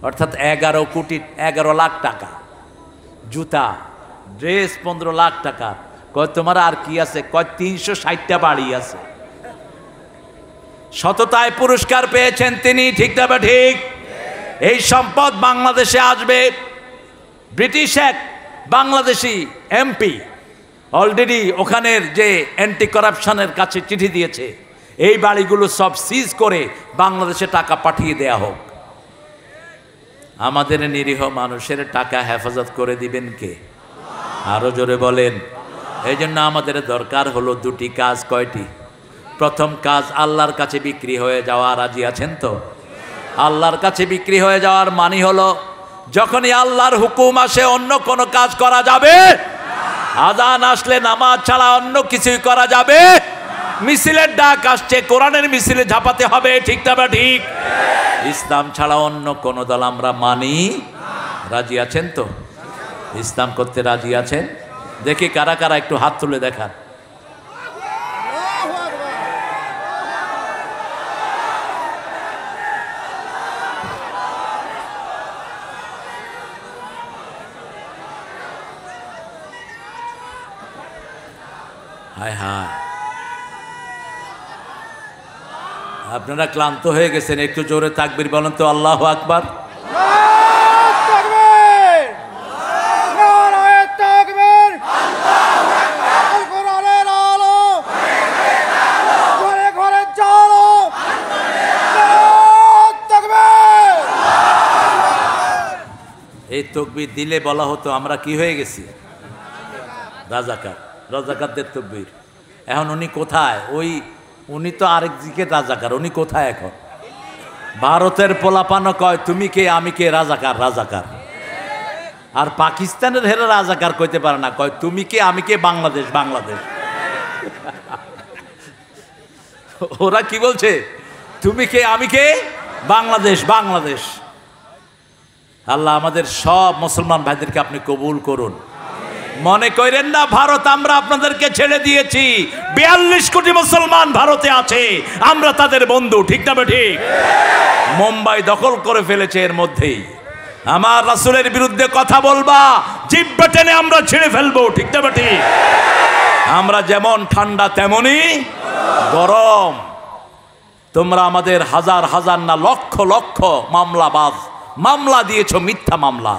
অর্থাৎ 11 লাখ টাকা। জুতা, ড্রেস 15 লাখ টাকা। কয় তোমার আর কি আছে? কয় 360টা বাড়ি আছে। সততায় পুরস্কার পেয়েছেন তিনি, ঠিক না বা ঠিক? এই সম্পদ বাংলাদেশে আসবে। ব্রিটিশ এক বাংলাদেশি এমপি অলরেডি ওখানের যে অ্যান্টি কারাপশনের কাছে চিঠি দিয়েছে, এই বাড়িগুলো সব সিজ করে বাংলাদেশে টাকা পাঠিয়ে দেয়া হোক। আমাদের নিরীহ মানুষের টাকা হেফাজত করে দিবেন কে? আরো জোরে বলেন। এই জন্য আমাদের দরকার হলো 2টি কাজ। কয়টি? প্রথম কাজ, আল্লাহর কাছে বিক্রি হয়ে যাওয়া। রাজি আছেন তো? আল্লাহর কাছে বিক্রি হয়ে যাওয়ার মানে হলো, যখনই আল্লাহর হুকুম আসে অন্য কোনো কাজ করা যাবে, আযান আসলে নামাজ ছাড়া অন্য কিছুই করা যাবে। মিছিলের ডাক আসছে, কোরআনের মিছিলে ঝাঁপাতে হবে, ঠিক না বা ঠিক? ইসলাম ছাড়া অন্য কোন দল আমরা মানি। রাজি আছেন তো? ইসলাম করতে রাজি আছেন? দেখি কারা কারা, একটু হাত তুলে দেখান। হায় হায়, আপনারা ক্লান্ত হয়ে গেছেন, একটু জোরে তাকবীর বলেন তো। আল্লাহু আকবার। এই তাকবীর দিলে বলা হতো আমরা কি হয়ে গেছি? রাজাকার। রাজাকারদের তাকবীর। এখন উনি কোথায়? উনি তো আরেক দিকে রাজাকার। উনি কোথায় এখন? ভারতের পোলাপানো কয় তুমি কে আমি কে, রাজাকার রাজাকার। আর পাকিস্তানের হেরা রাজাকার কইতে পারে না, কয় তুমি কে আমি কে, বাংলাদেশ বাংলাদেশ। ওরা কি বলছে? তুমি কে আমি কে, বাংলাদেশ বাংলাদেশ। আল্লাহ আমাদের সব মুসলমান ভাইদেরকে আপনি কবুল করুন। মনে করেন না ভারত আমরা আপনাদেরকে ছেড়ে দিয়েছি। 42 কোটি মুসলমান ভারতে আছে, আমরা তাদের বন্ধু, ঠিক না ঠিক? মুম্বাই দখল করে ফেলেছে এর মধ্যেই। আমার রাসূলের বিরুদ্ধে কথা বলবা, জিহ্বা টেনে আমরা ছেড়ে ফেলবো, ঠিক না ঠিক? আমরা যেমন ঠান্ডা তেমনি গরম। তোমরা আমাদের হাজার হাজার না লক্ষ লক্ষ মামলা দিয়েছো, মিথ্যা মামলা।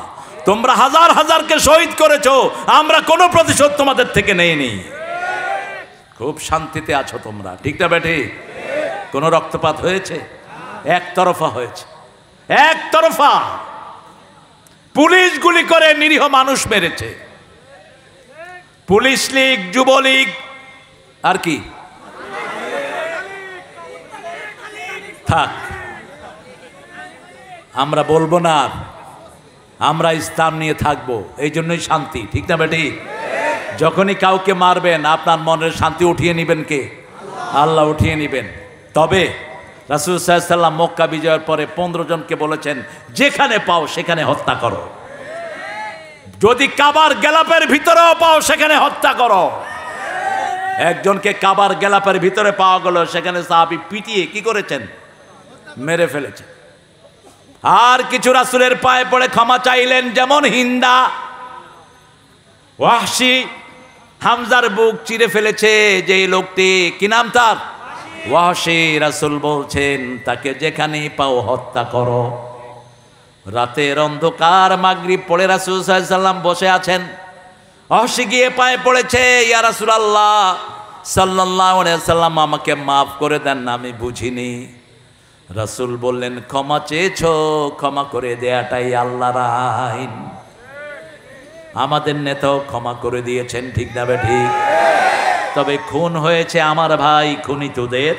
তোমরা হাজার হাজারকে শহীদ করেছো, আমরা কোনো প্রতিশোধ তোমাদের থেকে নেইনি। খুব শান্তিতে আছো তোমরা, ঠিক না বেটি? কোনো রক্তপাত হয়েছে? একতরফা হয়েছে, একতরফা। পুলিশ গুলি করে নিরীহ মানুষ মেরেছে। পুলিশ লীগ, যুবলীগ, আর কি থাক, আমরা বলবো না আর, আমরা ইসলাম নিয়ে থাকবো, এই জন্যই শান্তি, ঠিক না বেটি? যখনই কাউকে মারবেন আপনার মনের শান্তি উঠিয়ে নিবেন কে? আল্লাহ উঠিয়ে নিবেন। তবে রাসূল সাল্লাল্লাহু আলাইহি ওয়াসাল্লাম মক্কা বিজয়ের পরে 15 জনকে বলেছেন, যেখানে পাও সেখানে হত্যা করো। যদি কাবার গেলাপের ভিতরেও পাও সেখানে হত্যা করো। একজনকে কাবার গেলাপের ভিতরে পাওয়া গেল, সেখানে সাহাবী পিটিয়ে কি করেছেন? মেরে ফেলেছেন। আর কিছু রাসূলের পায়ে পড়ে ক্ষমা চাইলেন, যেমন হিন্দা। ওয়াহশী হামজার বুক চিরে ফেলেছে যে লোকটি, কি নাম তার? ওয়াহশী। রাসূল বলছেন তাকে যেখানেই পাও হত্যা করো। রাতের অন্ধকার, মাগরিব পড়ে রাসূল সাল্লাল্লাহু আলাইহি ওয়াসাল্লাম বসে আছেন। ওয়াহশী গিয়ে পায়ে পড়েছে, ইয়া রাসূলুল্লাহ সাল্লাল্লাহু আলাইহি ওয়াসাল্লাম, আমাকে মাফ করে দেন, আমি বুঝিনি। রাসূল বললেন, ক্ষমা চেয়েছো, ক্ষমা করে দেয়াটাই আল্লাহর আইন। আমাদের নেতাও ক্ষমা করে দিয়েছেন, ঠিক না বেঠি? তবে খুন হয়েছে আমার ভাই, খুনিতদের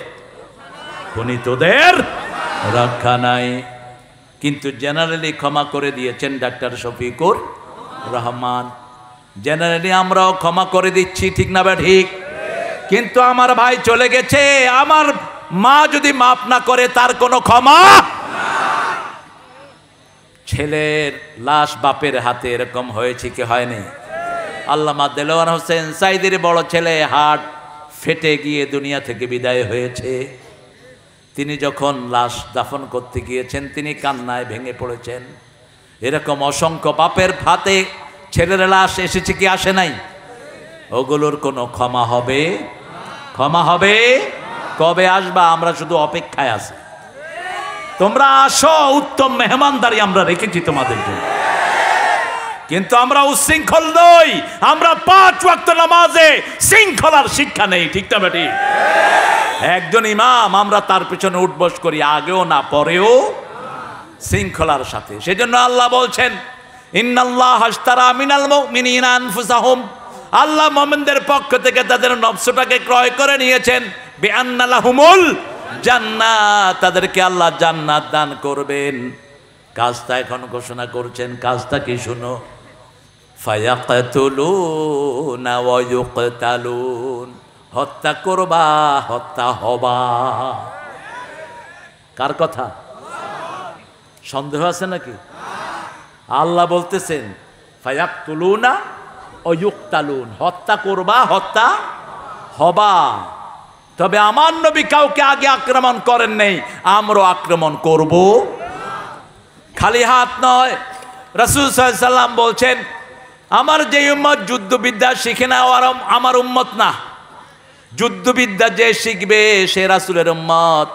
রক্ষা নাই। কিন্তু জেনারেলি ক্ষমা করে দিয়েছেন ডাক্তার শফিকুর রহমান। জেনারেলি আমরাও ক্ষমা করে দিচ্ছি, ঠিক না ঠিক? কিন্তু আমার ভাই চলে গেছে, আমার মা যদি মাফ না করে তার কোনো ক্ষমা। ছেলের লাশ বাপের হাতে এরকম হয়েছে কি হয়নি? আল্লামা দেলোয়ার হোসেন সাইদির বড় ছেলে হার্ট ফেটে গিয়ে দুনিয়া থেকে বিদায় হয়েছে। তিনি যখন লাশ দাফন করতে গিয়েছেন তিনি কান্নায় ভেঙে পড়েছেন। এরকম অসংখ্য বাপের হাতে ছেলের লাশ এসেছে কি আসে নাই? ওগুলোর কোনো ক্ষমা হবে? ক্ষমা হবে? কবে আসবা? আমরা শুধু অপেক্ষায় আছি। তোমরা আসো, উত্তম মেহমানদারি আমরা রেখেছি তোমাদের জন্য। কিন্তু আমরা উশৃঙ্খল নই, আমরা 5 ওয়াক্ত নামাজে শৃঙ্খলার শিক্ষা নেই, ঠিক না বেটি? একজন ইমাম, আমরা তার পিছনে উঠবস করি, আগেও না পরেও শৃঙ্খলার সাথে। সেজন্য আল্লাহ বলছেন, ইন্নাল্লাহ আশতারা মিনাল মুমিনিনা আনফুসাহুম, আল্লাহ মুমিনদের পক্ষ থেকে তাদের নফসটাকে ক্রয় করে নিয়েছেন। বিআন্না লাহুমুল জান্নাত, তাদেরকে আল্লাহ জান্নাত দান করবেন। কাজটা এখন ঘোষণা করছেন, কাজটা কি শুনো? ফায়াকতুলুনা ওয়া ইউকতালুন, হত্যা করবা, হত্যা হবা। কার কথা? সন্দেহ আছে নাকি? আল্লাহ বলতেছেন ফায়াকতুলুনা ওয়া ইউকতালুন, হত্যা করবা, হত্যা হবা। তবে আমার নবী কাউকে আগে আক্রমণ করেন নাই, আমরাও আক্রমণ করব। খালি হাত নয়, রাসূল সাল্লাল্লাহু আলাইহি ওয়াসাল্লাম বলছেন, আমার যে উম্মত যুদ্ধবিদ্যা শিখে না আমার উম্মত না। যুদ্ধবিদ্যা যে শিখবে সে রাসূলের উম্মত।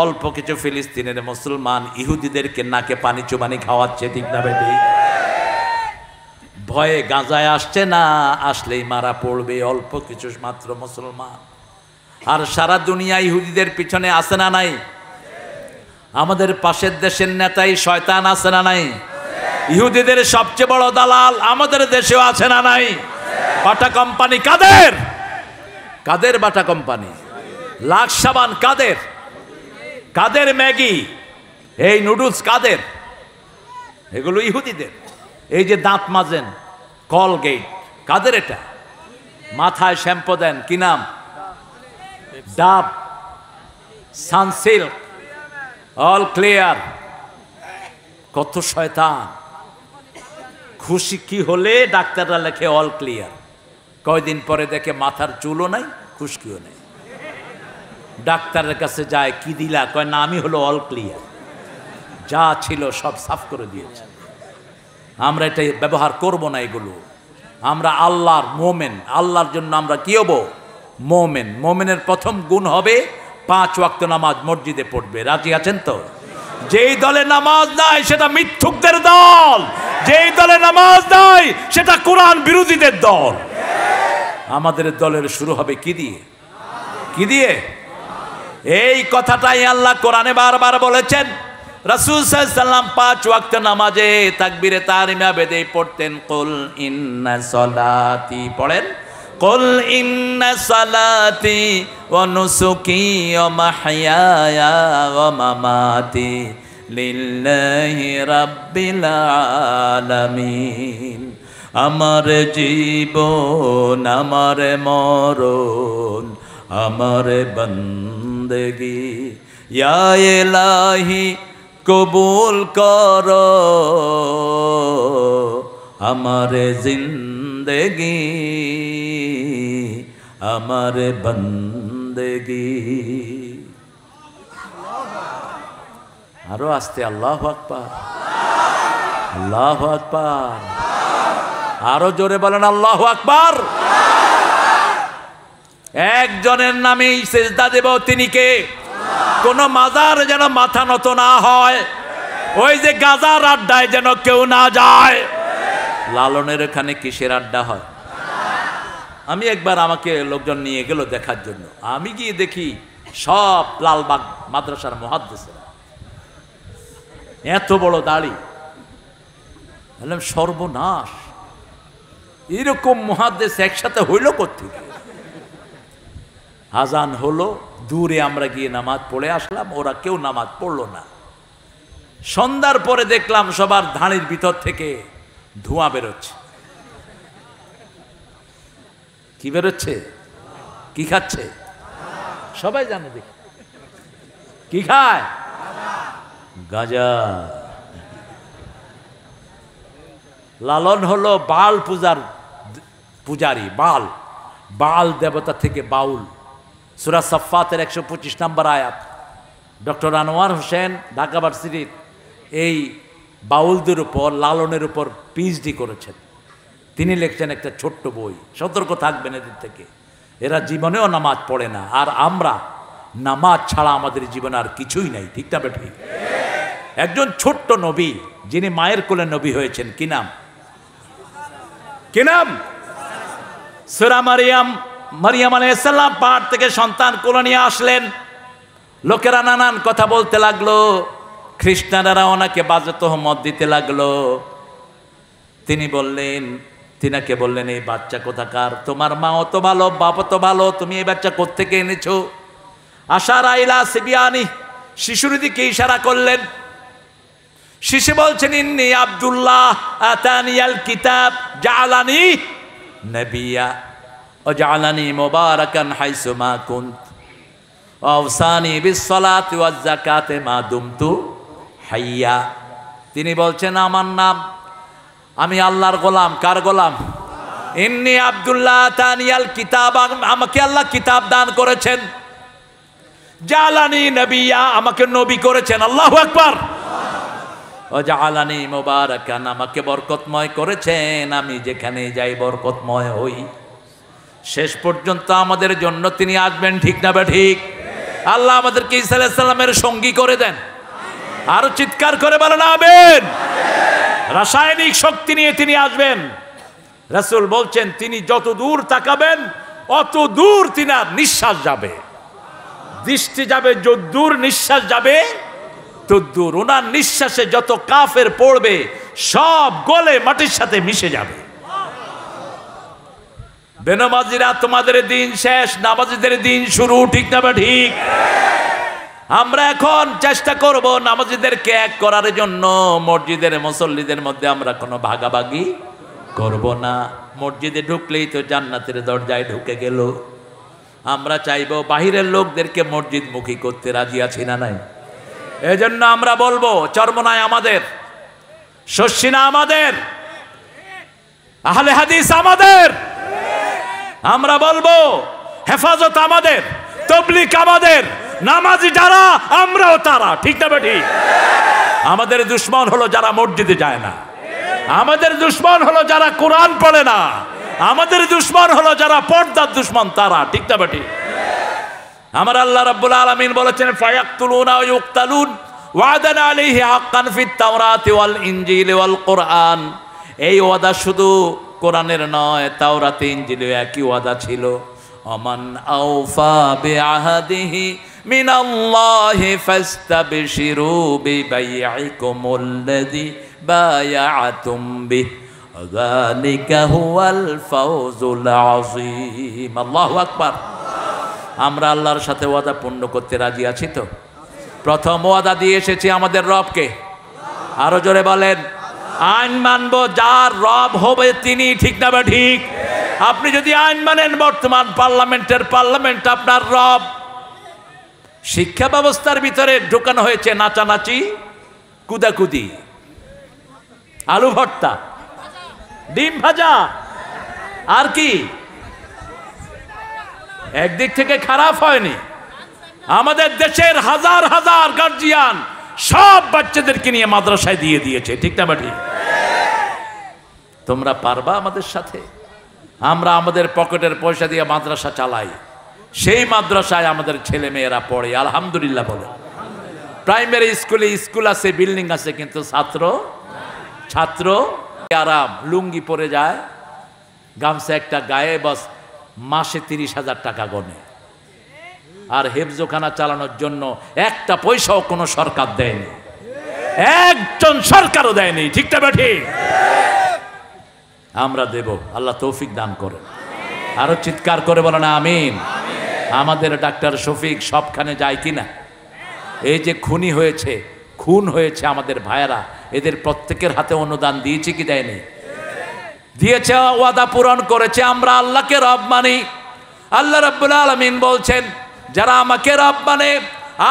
অল্প কিছু ফিলিস্তিনের মুসলমান ইহুদিদেরকে নাকে পানি চুবানি খাওয়াচ্ছে, ঠিক না বেটি? ভয়ে গাজায় আসছে না, আসলেই মারা পড়বে। অল্প কিছু মাত্র মুসলমান, আর সারা দুনিয়া ইহুদিদের পিছনে আছে না নাই? আমাদের পাশের দেশের নেতাই শয়তান আছে না নাই? ইহুদিদের সবচেয়ে বড় দালাল আমাদের দেশেও আছে না নাই? বাটা কোম্পানি কাদের? কাদের বাটা কোম্পানি? লাক্স সাবান কাদের? কাদের ম্যাগি, এই নুডলস কাদের? এগুলো ইহুদিদের। এই যে দাঁত মাজেন কলগেট, কাদের এটা? মাথায় শ্যাম্পু দেন, কি নাম? ডাব, সানসিল্ক, অল ক্লিয়ার। কত শয়তান! খুশি কি হলে ডাক্তাররা লেখে অল ক্লিয়ার, কয়দিন পরে দেখে মাথার চুলও নাই, খুশকিও নেই। ডাক্তারের কাছে যায়, কি দিলা? কয় না, আমি হলো অল ক্লিয়ার, যা ছিল সব সাফ করে দিয়েছে। আমরা এটা ব্যবহার করব না এগুলো। আমরা আল্লাহর মোমেন, আল্লাহর জন্য আমরা কি হব? মোমেন। মোমেনের প্রথম গুণ হবে 5 ওয়াক্ত নামাজ মসজিদে পড়বে। রাজি আছেন তো? যেই দলে নামাজ নাই সেটা মিথ্যুকদের দল। যেই দলে নামাজ নাই সেটা কোরআন বিরোধীদের দল। আমাদের দলের শুরু হবে কি দিয়ে? কি দিয়ে? এই কথাটাই আল্লাহ কোরআনে বারবার বলেছেন। রাসূল সাল্লাল্লাহু আলাইহি ওয়াসাল্লাম 5 ওয়াক্ত নামাজে তাকবীরে তাহরিমা বেদে পড়তেন, কুল ইন্না সলাতি, পড়েন কুল ইন্না সালাতি ওয়া নুসুকি ওয়া মাহইয়ায়া ওয়া মামাতি লিল্লাহি রাব্বিল আলামিন। আমার জীবন, আমার মরণ, আমার বন্দেগি ইয়া ইলাহি কবুল করো, আমার জিন্দেগি, আমার বন্দেগি। আরো আস্তে আল্লাহু আকবার, আল্লাহু আকবার। আরো জোরে বলেন আল্লাহু আকবার। একজনের নামেই সিজদা দেব, তিনি কে? কোন মাজার যেন মাথা নত না হয়, ওই যে গাজার আড্ডায় যেন কেউ না যায়। লালনের এখানে কিসের আড্ডা হয়? আমি একবার, আমাকে লোকজন নিয়ে গেল দেখার জন্য, আমি গিয়ে দেখি সব লালবাগ মাদ্রাসার মুহাদ্দিসরা, এত বড় দাড়ি। বললাম সর্বনাশ, এরকম মুহাদ্দিস একসাথে হইল কোত্থেকে? আজান হলো, দূরে আমরা গিয়ে নামাজ পড়ে আসলাম, ওরা কেউ নামাজ পড়লো না। সন্ধ্যার পরে দেখলাম সবার ধাড়ির ভিতর থেকে ধোঁয়া বেরোচ্ছে। কি বেরোচ্ছে? কি খাচ্ছে? সবাই জানে, দেখি কি খায়? গাঁজা। লালন হলো বাল পূজার পূজারী, বাল, বাল দেবতা থেকে বাউল। সূরা সাফফাতের 125 নম্বর আয়াত। ডক্টর আনোয়ার হোসেন ঢাকা ভার্সিটির এই বাউলদের উপর, লালনের উপর পিএইচডি করেছেন। তিনি লিখছেন একটা ছোট্ট বই, সতর্ক থাকবেন এদের থেকে, এরা জীবনেও নামাজ পড়ে না। আর আমরা নামাজ ছাড়া আমাদের জীবনে আর কিছুই নাই, ঠিক না বেঠি? একজন ছোট্ট নবী, যিনি মায়ের কোলে নবী হয়েছেন, কি নাম? কি নাম? সূরা মারিয়াম। মারিয়াম আলাইহিস সালাম পাহাড় থেকে সন্তান কোলে নিয়ে আসলেন। লোকেরা নানান কথা বলতে লাগলো, খ্রিস্টানেরা ওনাকে বাজে তহমত দিতে লাগলো। তিনি বললেন, তিনাকে বললেন, এই বাচ্চা কোথাকার? তোমার মা অত ভালো, বাপ তো ভালো, তুমি এই বাচ্চা কোত্থেকে এনেছো? আশারা ইলা সিবিয়ানি, শিশুর দিকে ইশারা করলেন। শিশু বলছেন, ইন্নী আব্দুল্লাহ আতানিয়াল কিতাব জাআলানি নবিয়্যা ওয়া জাআলানি মুবারাকান হাইসু মা কুনত ওয়া আওসানি বিস-সালাতি ওয়াজ-যাকাতি মা দুমতু হাইয়া। তিনি বলছেন, আমার নাম, আমি আল্লাহর গোলাম। কার গোলাম? ইন্নী আব্দুল্লাহ আতানিয়াল কিতাব, আমাকে আল্লাহ কিতাব দান করেছেন। জাআলানি নবিয়্যা, আমাকে নবী করেছেন। আল্লাহু আকবার। ও জাআলানি মুবারাকান, আমাকে বরকতময় করেছেন, আমি যেখানে যাই বরকতময় হই। শেষ পর্যন্ত আমাদের জন্য তিনি আসবেন, ঠিক না বে ঠিক? আল্লাহ আমাদেরকে ঈসা আলাইহিস সালামের সঙ্গী করে দেন। আরো চিৎকার করে বলেন আমিন। রাসায়নিক শক্তি নিয়ে তিনি আসবেন। রাসূল বলছেন, তিনি যত দূর তাকাবেন অত দূর তিনার নিঃশ্বাস যাবে, দৃষ্টি যাবে যত দূর, নিঃশ্বাস যাবে তত দূর। ওনার নিঃশ্বাসে যত কাফের পড়বে সব গলে মাটির সাথে মিশে যাবে। বেনামাজিরা, তোমাদের দিন শেষ, নামাজিদের দিন শুরু, ঠিক না ঠিক? আমরা এখন চেষ্টা করব নামাজিদেরকে এক করার জন্য। মসজিদের মুসল্লিদের মধ্যে আমরা কোনো ভাগাভাগি করব না। মসজিদে ঢুকলেই তো জান্নাতের দরজায় ঢুকে গেল। আমরা চাইবো বাহিরের লোকদেরকে মসজিদ মুখী করতে, রাজি আছি না নাই? এজন্য আমরা বলবো, চরমনাই আমাদের, শস্যিনা আমাদের, আহলে হাদিস আমাদের। আমরা বলবো হেফাজত আমাদের, তাবলীগ আমাদের, নামাজি যারা আমরাও তারা, ঠিক না ঠিক? আমাদের দুশ্মন হলো যারা মসজিদে যায় না, আমাদের দুশ্মন হলো যারা কোরআন পড়ে না, আমাদের দুশ্মন হলো যারা পর্দার দুশ্মন, তারা, ঠিক না ঠিক? আমার আল্লাহ রাব্বুল আলামিন বলেছেন, ফায়াকতুলুনা ওয়া ইউকতালুন ওয়াদান আলাইহি হাক্কান ফিত তাওরাতি ওয়াল ইনজিল ওয়াল কোরআন। এই ওয়াদা শুধু কোরআনের নয়, তাওরাতে ইনজিলে একই ওয়াদা ছিল। ওমান আওফা বিআহদিহি মিনাল্লাহি ফাস্তাবশিরু বিবাইইকুমুল্লাযী বায়াআতুম বিহি যালিকা হুয়াল ফাওজুল আযীম। আল্লাহু আকবার। আমরা আল্লাহর সাথে ওয়াদা পূর্ণ করতে রাজি আছি তো? প্রথম ওয়াদা দিয়ে এসেছি আমাদের রবকে। আরো জোরে বলেন, আইন মানবো যার রব হবে তিনি, ঠিক না বা ঠিক? আপনি যদি আইন মানেন, বর্তমান পার্লামেন্ট আপনার রব। শিক্ষা ব্যবস্থার ভিতরে ঢোকানো হয়েছে নাচানাচি, কুদাকুদি, আলু ভর্তা, ডিম ভাজা, আর কি? একদিক থেকে খারাপ হয়নি। আমাদের দেশের হাজার হাজার গার্জিয়ান সব বাচ্চাদেরকে নিয়ে মাদ্রাসায় দিয়ে দিয়েছে, ঠিক না ঠিক? তোমরা পারবা আমাদের সাথে? আমরা আমাদের পকেটের পয়সা দিয়ে মাদ্রাসা চালাই, সেই মাদ্রাসায় আমাদের ছেলে মেয়েরা পড়ে, আলহামদুলিল্লাহ বলে। প্রাইমারি স্কুল আছে, বিল্ডিং আছে, কিন্তু ছাত্র আরাম লুঙ্গি পরে যায়, গামছা একটা গায়ে, বাস মাসে 30,000 টাকা গনে। আর হেফজোখানা চালানোর জন্য একটা পয়সাও কোনো সরকার দেয়নি, একজন সরকারও দেয়নি, ঠিক না ঠিক? আমরা দেব, আল্লাহ তৌফিক দান করে। আরো চিৎকার করে বলেন আমিন। আমাদের ডাক্তার শফিক সবখানে যায় কিনা? এই যে খুন হয়েছে আমাদের ভাইয়েরা, এদের প্রত্যেকের হাতে অনুদান দিয়েছে কি দেয়নি? দিয়েছে, ওয়াদা পূরণ করেছে। আমরা আল্লাহকে রব মানি। আল্লাহ রাব্বুল আলামিন বলছেন, যারা আমাকে রব মানে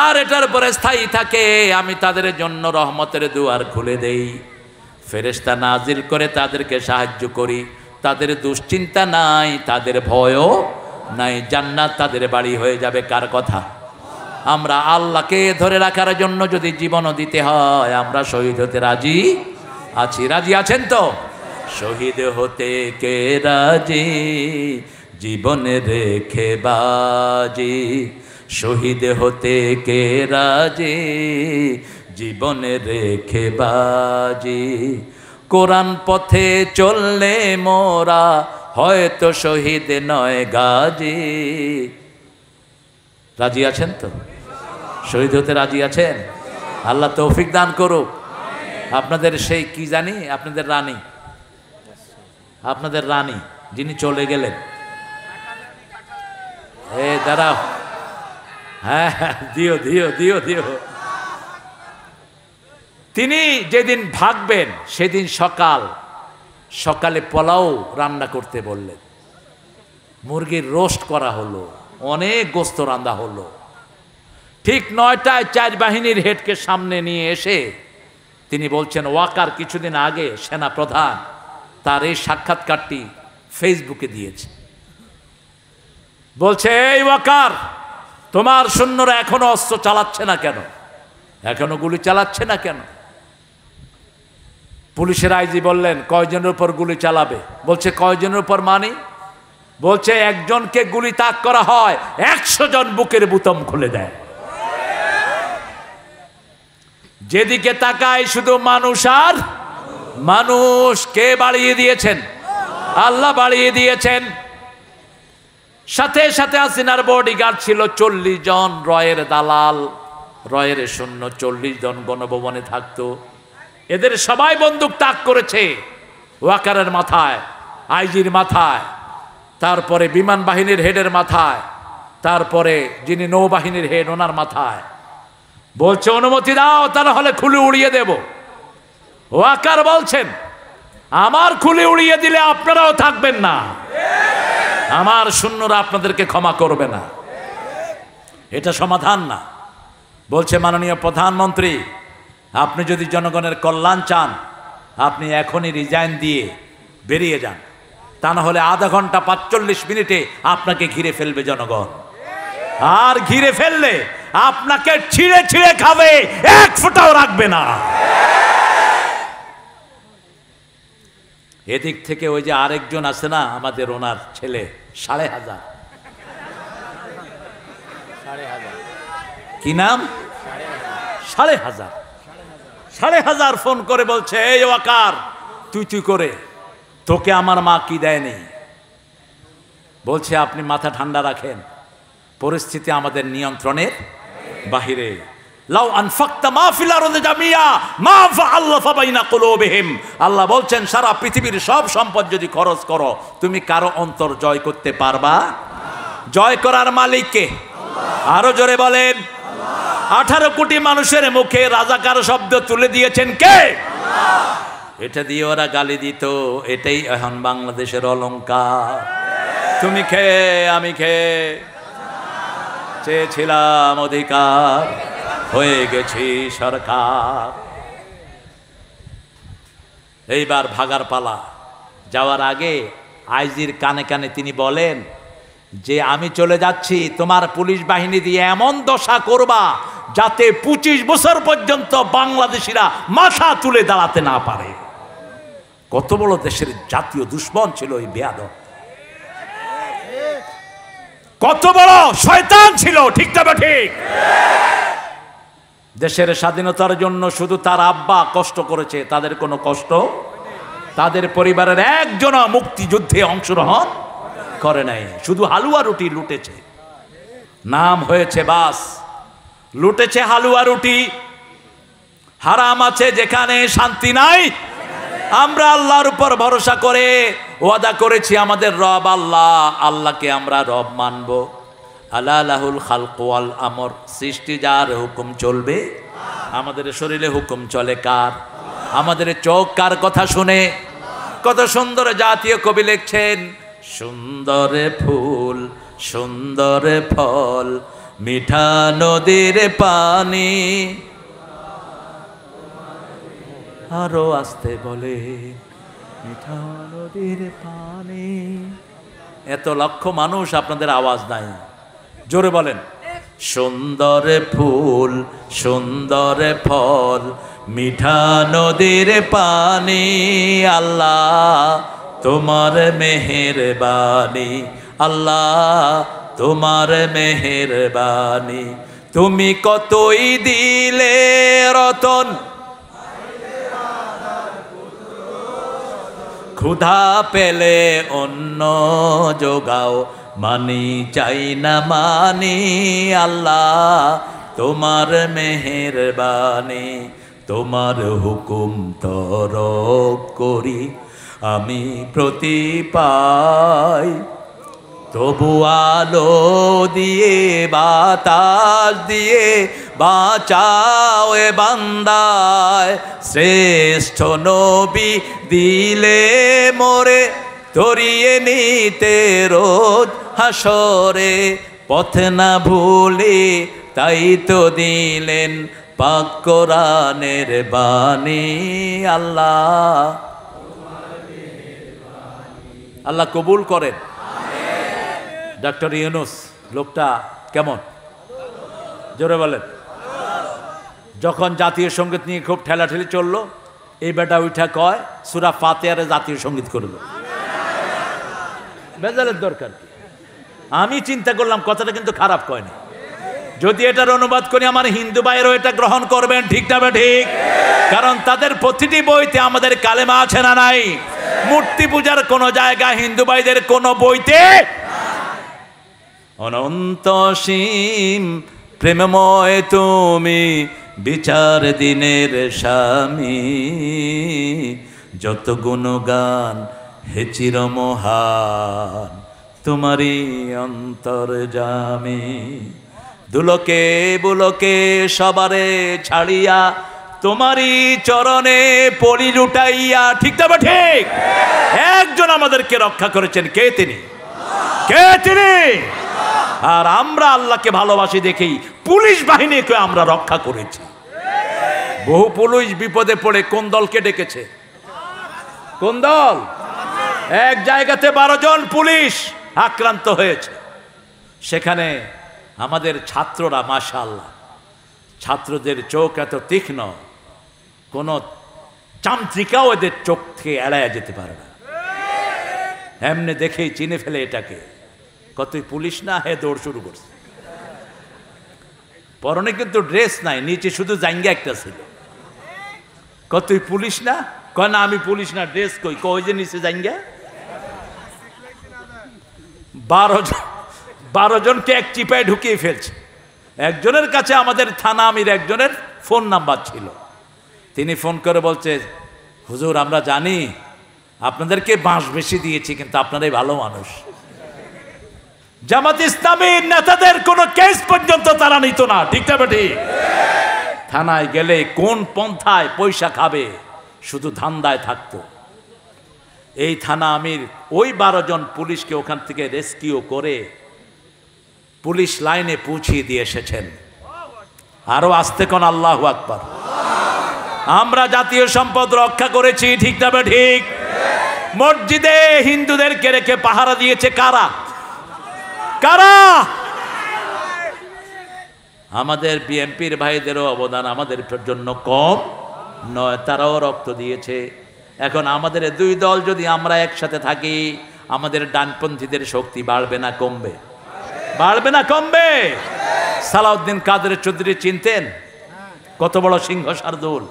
আর এটার উপরে স্থায়ী থাকে, আমি তাদের জন্য রহমতের দুয়ার খুলে দেই, ফেরেশতা নাজিল করে তাদেরকে সাহায্য করি। তাদের দুশ্চিন্তা নাই, তাদের ভয়ও নাই, জান্নাত তাদের বাড়ি হয়ে যাবে। কার কথা? আমরা আল্লাহকে ধরে রাখার জন্য যদি জীবনও দিতে হয়, আমরা শহীদ হতে রাজি আছি। রাজি আছেন তো? শহীদ হতে কে রাজি, জীবনে রেখে বাজি। শহীদ হতে কে রাজি, জীবনে রেখে বাজি। কোরআন পথে চললে মোরা হয়তো শহীদ নয় গাজী। রাজি আছেন তো? শহীদ হতে রাজি আছেন? আল্লাহ তৌফিক দান করুক। আপনাদের সেই কি জানি, আপনাদের রানী যিনি চলে গেলেন, দাঁড়াও, হ্যাঁ দিও দিও দিও দিও। তিনি যেদিন ভাগবেন সেদিন সকালে পোলাও রান্না করতে বললেন। মুরগির রোস্ট করা হলো, অনেক গোস্ত রান্না হলো। ঠিক 9টায় 4 বাহিনীর হেডকে সামনে নিয়ে এসে তিনি বলছেন, ওয়াকার কিছুদিন আগে সেনা প্রধান তার এই সাক্ষাৎকারটি ফেসবুকে দিয়েছে। বলছে, এই ওয়াকার, তোমার সৈন্যরা এখনো অস্ত্র চালাচ্ছে না কেন? এখনো গুলি চালাচ্ছে না কেন? পুলিশের আইজি বললেন, কয়জনের উপর গুলি চালাবে? বলছে, কয়জনের উপর মানে? বলছে, একজনকে গুলি তাক করা হয়, 100 জন বুকের বুতাম খুলে দেয়। যেদিকে তাকায় শুধু মানুষ আর মানুষ। কে বাড়িয়ে দিয়েছেন? আল্লাহ বাড়িয়ে দিয়েছেন। সাথে সাথে হাসিনার বডিগার্ড ছিল 40 জন, রয়ের দালাল, রয়ের সৈন্য 40 জন গণভবনে থাকতো। এদের সবাই বন্দুক তাক করেছে ওয়াকারের মাথায়, আইজির মাথায়, তারপরে বিমান বাহিনীর হেডের মাথায়, তারপরে যিনি নৌবাহিনীর হেড ওনার মাথায়। বলছে, অনুমতি দাও, তা না হলে খুলে উড়িয়ে দেব। ওয়াকার বলছেন, আমার খুলে উড়িয়ে দিলে আপনারাও থাকবেন না, আমার সৈন্যরা আপনাদেরকে ক্ষমা করবে না। এটা সমাধান না। বলছে, মাননীয় প্রধানমন্ত্রী, আপনি যদি জনগণের কল্যাণ চান, আপনি এখনই রিজাইন দিয়ে বেরিয়ে যান, তা না হলে আধা ঘন্টা 45 মিনিটে আপনাকে ঘিরে ফেলবে জনগণ। আর ঘিরে ফেললে আপনাকে ছিঁড়ে ছিঁড়ে খাবে, এক ফোঁটাও রাখবে না। এদিক থেকে ওই যে আরেকজন আছে না, আমাদের ওনার ছেলে 5,500, কি নাম? 5,500 ফোন করে বলছে, এই ওয়াকার তুই করে তোকে আমার মা কি দেয়নি। বলছে আপনি মাথা ঠান্ডা রাখেন, পরিস্থিতি আমাদের নিয়ন্ত্রণের বাহিরে। লাউ আনফাকতা মা ফিল আরদি জামিয়া মা ফাআল্লাফা বাইনা কুলুবিহিম, আল্লাহ বলছেন সারা পৃথিবীর সব সম্পদ যদি খরচ করো তুমি কারো অন্তর জয় করতে পারবা? জয় করার মালিক কে? আরো জোরে বলেন। 18 কোটি মানুষের মুখে রাজাকার শব্দ তুলে দিয়েছেন কে? এটা দিয়ে ওরা গালি দিত, এটাই এখন বাংলাদেশের অলংকার। তুমি খেয়ে আমি খেয়ে চেয়েছিলাম অধিকার, হয়ে গেছি সরকার। এইবার ভাগার পালা। যাওয়ার আগে আইজির কানে কানে তিনি বলেন যে আমি চলে যাচ্ছি, তোমার পুলিশ বাহিনী দিয়ে এমন দশা করবা যাতে 25 বছর পর্যন্ত বাংলাদেশিরা মাথা তুলে দাঁড়াতে না পারে। কত বড় দেশের জাতীয় দুশ্মন ছিল ওই বেয়াদব, কত বড় শয়তান ছিল, ঠিক না ঠিক? দেশের স্বাধীনতার জন্য শুধু তার আব্বা কষ্ট করেছে, তাদের কোনো কষ্ট, তাদের পরিবারের একজনও মুক্তিযুদ্ধে অংশগ্রহণ করে নাই, শুধু হালুয়া রুটি লুটেছে। নাম হয়েছে বাস, লুটেছে হালুয়া রুটি। হারাম আছে যেখানে, শান্তি নাই। আমরা আল্লাহর উপর ভরসা করে ওয়াদা করেছি আমাদের রব আল্লাহ, আল্লাহকে আমরা রব মানব। আলা লাহুল খালকু ওয়াল আমর, সৃষ্টি যার হুকুম চলবে। আমাদের শরীরে হুকুম চলে কার? আমাদের চোখ কার কথা শুনে? কত সুন্দর জাতীয় কবি লিখছেন, সুন্দর ফুল সুন্দর ফল মিঠা নদীর পানি। আরো আসতে বলে মিঠা নদীর পানি। এত লক্ষ মানুষ, আপনাদের আওয়াজ নাই, জোরে বলেন। সুন্দর ফুল সুন্দর ফল মিঠা নদীর পানি, আল্লাহ তোমার মেহেরবানি, আল্লাহ তোমার মেহেরবানি। তুমি কতই দিলে রতন, ক্ষুধা পেলে অন্ন যোগাও, মানি চাই না মানি, আল্লাহ তোমার মেহেরবানি। তোমার হুকুম তরক করি আমি প্রতি পাই, তবু আলো দিয়ে বাতাস দিয়ে বাঁচাও এ বান্দায়। শ্রেষ্ঠ নবী দিলে মোরে ধরিয়ে নিতে রোজ হাসরে, পথ না ভুলে তাই তো দিলেন পাক কোরআনের বাণী। আল্লাহ আল্লাহ কবুল করেন। ডক্টর ইউনূস লোকটা কেমন, জোরে বলেন। যখন জাতীয় সঙ্গীত নিয়ে খুব ঠেলাঠেলি চললো, এই বেটা উঠা কয় সূরা ফাতিহার জাতীয় সঙ্গীত করলো। বেজালের দরকার কি? আমি চিন্তা করলাম কথাটা কিন্তু খারাপ কয় না। যদি এটার অনুবাদ করি আমার হিন্দু ভাইয়েরও এটা গ্রহণ করবেন, ঠিক না ঠিক? কারণ তাদের প্রতিটি বইতে আমাদের কালেমা আছে না নাই? মূর্তি পূজার কোন জায়গা হিন্দু ভাইদের কোন বইতে? অনন্ত সীম প্রেমময় তুমি বিচার দিনের স্বামী, যত গুণগান হে চির মহান তোমারই অন্তর্যামী। দুলকে বুলকে সবারে ছাড়িয়া তোমারই চরণে পড়ি লুটাইয়া, ঠিক না ঠিক? একজন আমাদেরকে রক্ষা করেছেন, কে তিনি? কে তিনি? আর আমরা আল্লাহকে ভালোবাসি দেখেই পুলিশ বাহিনীকে আমরা রক্ষা করেছি। বহু পুলিশ বিপদে পড়ে কোন দলকে ডেকেছে? কোন দল? এক জায়গাতে 12 জন পুলিশ আক্রান্ত হয়েছে। সেখানে আমাদের ছাত্ররা, মাশাআল্লাহ, ছাত্রদের চোখ এত তীক্ষ্ণ, কোন চামচিকাও এদের চোখ থেকে এড়াইয়া যেতে পারে না। এমনি দেখেই চিনে ফেলে এটাকে, কতই পুলিশ না, হে দৌড় শুরু করছে। পরনে কিন্তু ড্রেস নাই, নিচে শুধু জাঙ্গা একটা ছিল। কত তুই পুলিশ না? কয় না আমি পুলিশ না, ড্রেস কই? কই যে নিচে জাঙ্গা। 12 জনকে এক চিপায় ঢুকিয়ে ফেলছে। একজনের কাছে আমাদের থানা আমির একজনের ফোন নাম্বার ছিল। তিনি ফোন করে বলছে, হুজুর আমরা জানি আপনাদেরকে বাঁশ বেশি দিয়েছি, কিন্তু আপনারাই ভালো মানুষ। জামাত ইসলামীর নেতাদের কোনো কেস পর্যন্ত তারা নিত না, ঠিক না বেটি? থানায় গেলে কোন পন্থায় পয়সা খাবে শুধু ধান্দায় থাকতো। এই থানা আমির ওই 12 জন পুলিশকে ওখান থেকে রেস্কিউ করে পুলিশ লাইনে পৌঁছিয়ে দিয়ে এসেছেন। আরো আসতে কোন আল্লাহু আকবার। আমরা জাতীয় সম্পদ রক্ষা করেছি, ঠিক না ঠিক? মসজিদে হিন্দুদেরকে রেখে পাহারা দিয়েছে কারা? কারা? আমাদের বিএনপির ভাইদেরও অবদান আমাদের জন্য কম নয়, তারাও রক্ত দিয়েছে। এখন আমাদের দুই দল যদি আমরা একসাথে থাকি, আমাদের ডানপন্থীদের শক্তি বাড়বে না কমবে? বাড়বে না কমবে? সালাউদ্দিন কাদের চৌধুরী চিনতেন? কত বড় সিংহ শার্দুল,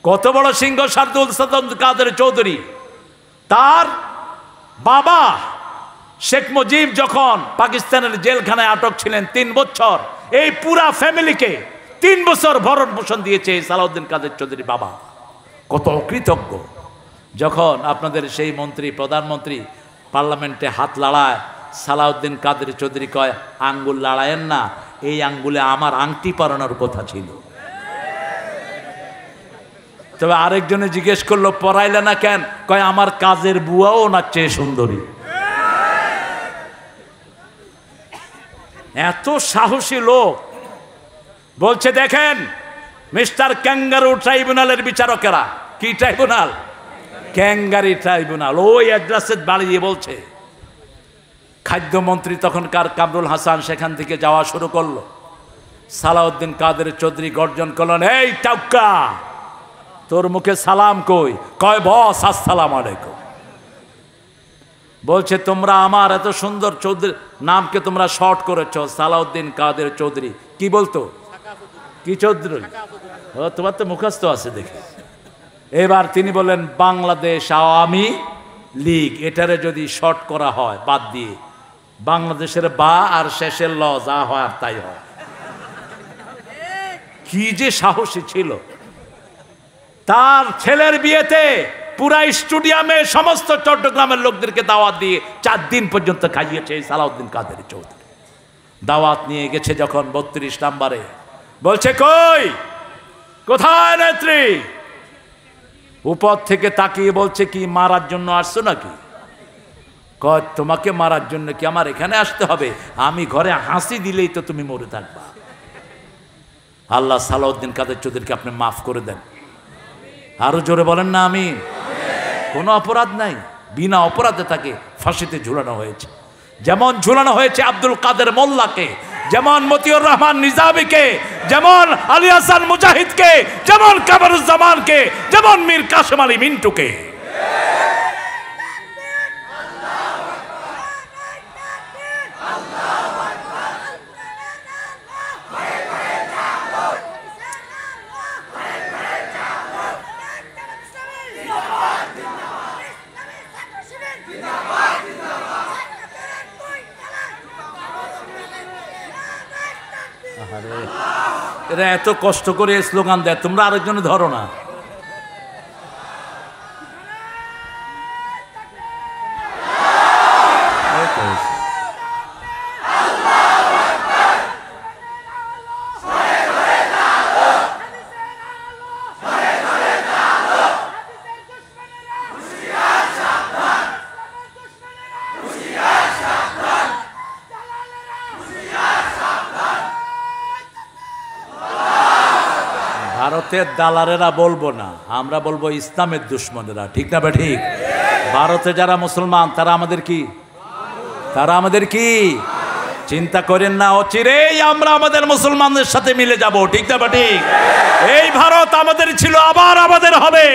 কত বড় সিংহ শার্দুল সালাউদ্দিন কাদের চৌধুরী। তার বাবা শেখ মুজিব যখন পাকিস্তানের জেলখানায় আটক ছিলেন 3 বছর, এই পুরা ফ্যামিলিকে 3 বছর ভরণ পোষণ দিয়েছে সালাউদ্দিন কাদের চৌধুরী বাবা। কত অকৃতজ্ঞ। যখন আপনাদের সেই মন্ত্রী প্রধানমন্ত্রী পার্লামেন্টে হাত লড়ায়, সালাউদ্দিন কাদের চৌধুরী কয় আঙ্গুল লড়ায়েন না, এই আঙ্গুলে আমার আংটি পরানোর কথা ছিল। তবে আরেকজনে জিজ্ঞেস করলো পরাইলে না কেন? কয় আমার কাজের বুয়াও ওনার চেয়ে সুন্দরী। এত সাহসী লোক। বলছে দেখেন মিস্টার ক্যাঙ্গারু ট্রাইব্যুনালের বিচারকেরা, কি ট্রাইব্যুনাল? ক্যাঙ্গারি ট্রাইব্যুনাল। ওই অ্যাড্রেসে বাড়িয়ে বলছে। খাদ্যমন্ত্রী তখনকার কামরুল হাসান সেখান থেকে যাওয়া শুরু করলো। সালাউদ্দিন কাদের চৌধুরী গর্জন করলেন, এই টাউকা তোর মুখে সালাম কই? কয় বস আসসালামু আলাইকুম। বলছে তোমরা আমার এত সুন্দর চৌধুরী নামকে তোমরা শর্ট করেছো সালাউদ্দিন কাদের চৌধুরী। কি বলতো? কি চৌধুরী? ও তোমার তো মুখস্থ আছে দেখে। এবার তিনি বলেন বাংলাদেশ আওয়ামী লীগ, এটারে যদি শর্ট করা হয় বাদ দিয়ে বাংলাদেশের বা আর শেষের ল যা হয় আর তাই হয়। কি যে সাহসী ছিল। তার ছেলের বিয়েতে পুরা স্টেডিয়ামে সমস্ত চট্টগ্রামের লোকদেরকে দাওয়াত দিয়ে 4 দিন পর্যন্ত খাইয়েছে এই সালাউদ্দিন কাদের চৌধুরী। দাওয়াত নিয়ে গেছে যখন 32 নম্বরে, বলছে কই কোথায় নেত্রী? উপর থেকে তাকিয়ে বলছে কি মারার জন্য আসছো নাকি? কয় তোমাকে মারার জন্য কি আমার এখানে আসতে হবে? আমি ঘরে হাসি দিলেই তো তুমি মরে থাকবা। আল্লাহ সালাউদ্দিন কাদের চৌধুরীকে আপনি মাফ করে দেন। আরো জোরে বলেন না আমিন। কোনো অপরাধ নাই, বিনা অপরাধে তাকে ফাঁসিতে ঝুলানো হয়েছে। যেমন ঝুলানো হয়েছে আব্দুল কাদের মোল্লাকে, যেমন মতিউর রহমান নিজামীকে, যেমন আলী হাসান মুজাহিদকে, যেমন কামরুজ্জামানকে, যেমন মীর কাসেম আলী মিন্টুকে। এরা এত কষ্ট করে স্লোগান দেয়, তোমরা আরেকজনে ধরো না। ভারতের দালারেরা বলবো না, আমরা বলবো ইসলামের দুশ্মনেরা, ঠিক না বা ঠিক? ভারতে যারা মুসলমান তারা আমাদের কি? তারা আমাদের কি? চিন্তা করেন না, অচিরেই আমরা আমাদের মুসলমানদের সাথে মিলে যাব, ঠিক না বা ঠিক? এই ভারত আমাদের ছিল, আবার আমাদের হবে,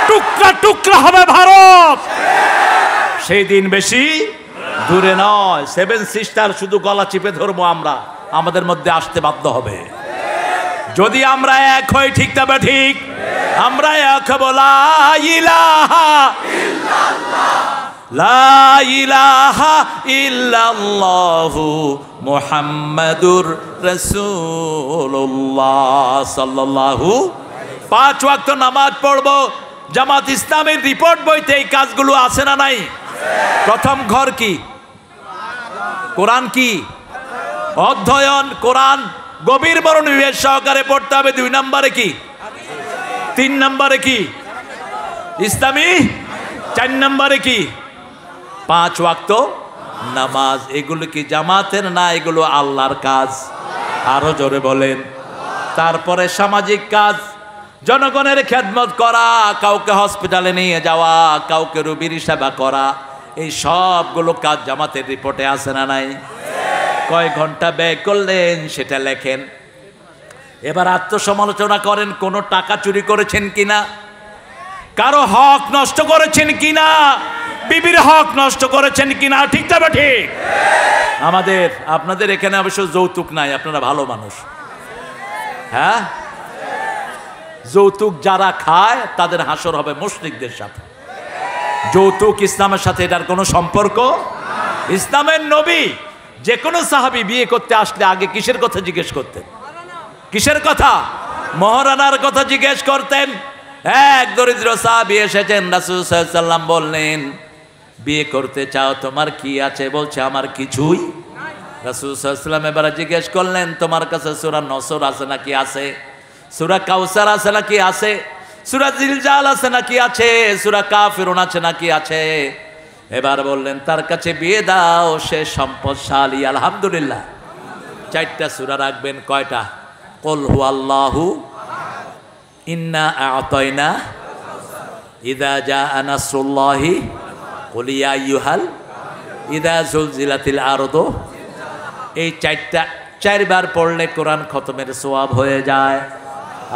টুকরা টুকরা হবে ভারত। সেই দিন বেশি দূরে নয়। 7 সিস্টার শুধু গলা চিপে ধরবো আমরা, আমাদের মধ্যে আসতে বাধ্য হবে। যদি আমরা এক হই, ঠিক তবে ঠিক, আমরা এক হব লা ইলাহা ইল্লাল্লাহ, লা ইলাহা ইল্লাল্লাহু মুহাম্মাদুর রাসূলুল্লাহ সাল্লাল্লাহু। 5 ওয়াক্ত নামাজ পড়বো। জামাত ইসলামের রিপোর্ট বইতে এই কাজগুলো আছে না নাই? প্রথম ঘর কি? কোরআন কি? অধ্যয়ন। কোরআন গভীর মনোনিবেশ সহকারে পড়তে হবে। 2 নম্বরে কি? 3 নম্বরে কি? ইসলামী। 4 নম্বরে কি? 5 ওয়াক্ত নামাজ। এগুলো কি জামাতের না? এগুলো আল্লাহর কাজ। আরো জোরে বলেন। তারপরে সামাজিক কাজ, জনগণের খেদমত করা, কাউকে হসপিটালে নিয়ে যাওয়া, কাউকে রোগীর সেবা করা, এই সবগুলো কাজ জামাতের রিপোর্টে আছে না নাই? কয় ঘন্টা ব্যয় করলেন সেটা লেখেন। এবার আত্মসমালোচনা করেন, কোনো টাকা চুরি করেছেন কিনা, কারো হক নষ্ট করেছেন কিনা, বিবির হক নষ্ট করেছেন কিনা, ঠিক তবে ঠিক। আপনাদের এখানে অবশ্য যৌতুক নাই, আপনারা ভালো মানুষ। হ্যাঁ, যৌতুক যারা খায় তাদের হাসর হবে মুশরিকদের সাথে। যৌতুক ইসলামের সাথে এটার কোনো সম্পর্ক। ইসলামের নবী যে কোনো সাহাবী বিয়ে করতে আসলে আগে কিসের কথা জিজ্ঞেস করতেন? কিসের কথা? মহারানার কথা জিজ্ঞেস করতেন। এক দরিদ্র সাহাবী এসেছেন, রাসূল সাল্লাল্লাহু আলাইহি ওয়াসাল্লাম বললেন, বিয়ে করতে চাও, তোমার কি আছে? বলছে আমার কিছুই। রাসূল সাল্লাল্লাহু আলাইহি ওয়াসাল্লাম এবারে জিজ্ঞেস করলেন, তোমার কাছে সূরা নসর আছে নাকি? আছে। সূরা কাউসার আছে নাকি? আছে। সূরা জিলজাল আছে নাকি? আছে। সূরা কাফিরুন আছে নাকি? আছে। এবার বললেন তার কাছে বিয়ে দাও, সে সম্পদশালী। আলহামদুলিল্লাহ। 4টা সূরা রাখবেন। কয়টা? কুল হুয়াল্লাহু, ইন্না আ'তাইনা, ইযা জাআ নাসরুল্লাহি, কুল ইয়া আইয়ুহাল, ইযা জুলজিলাতিল আরদু। এই 4টা 4 বার পড়লে কোরআন খতমের সওয়াব হয়ে যায়।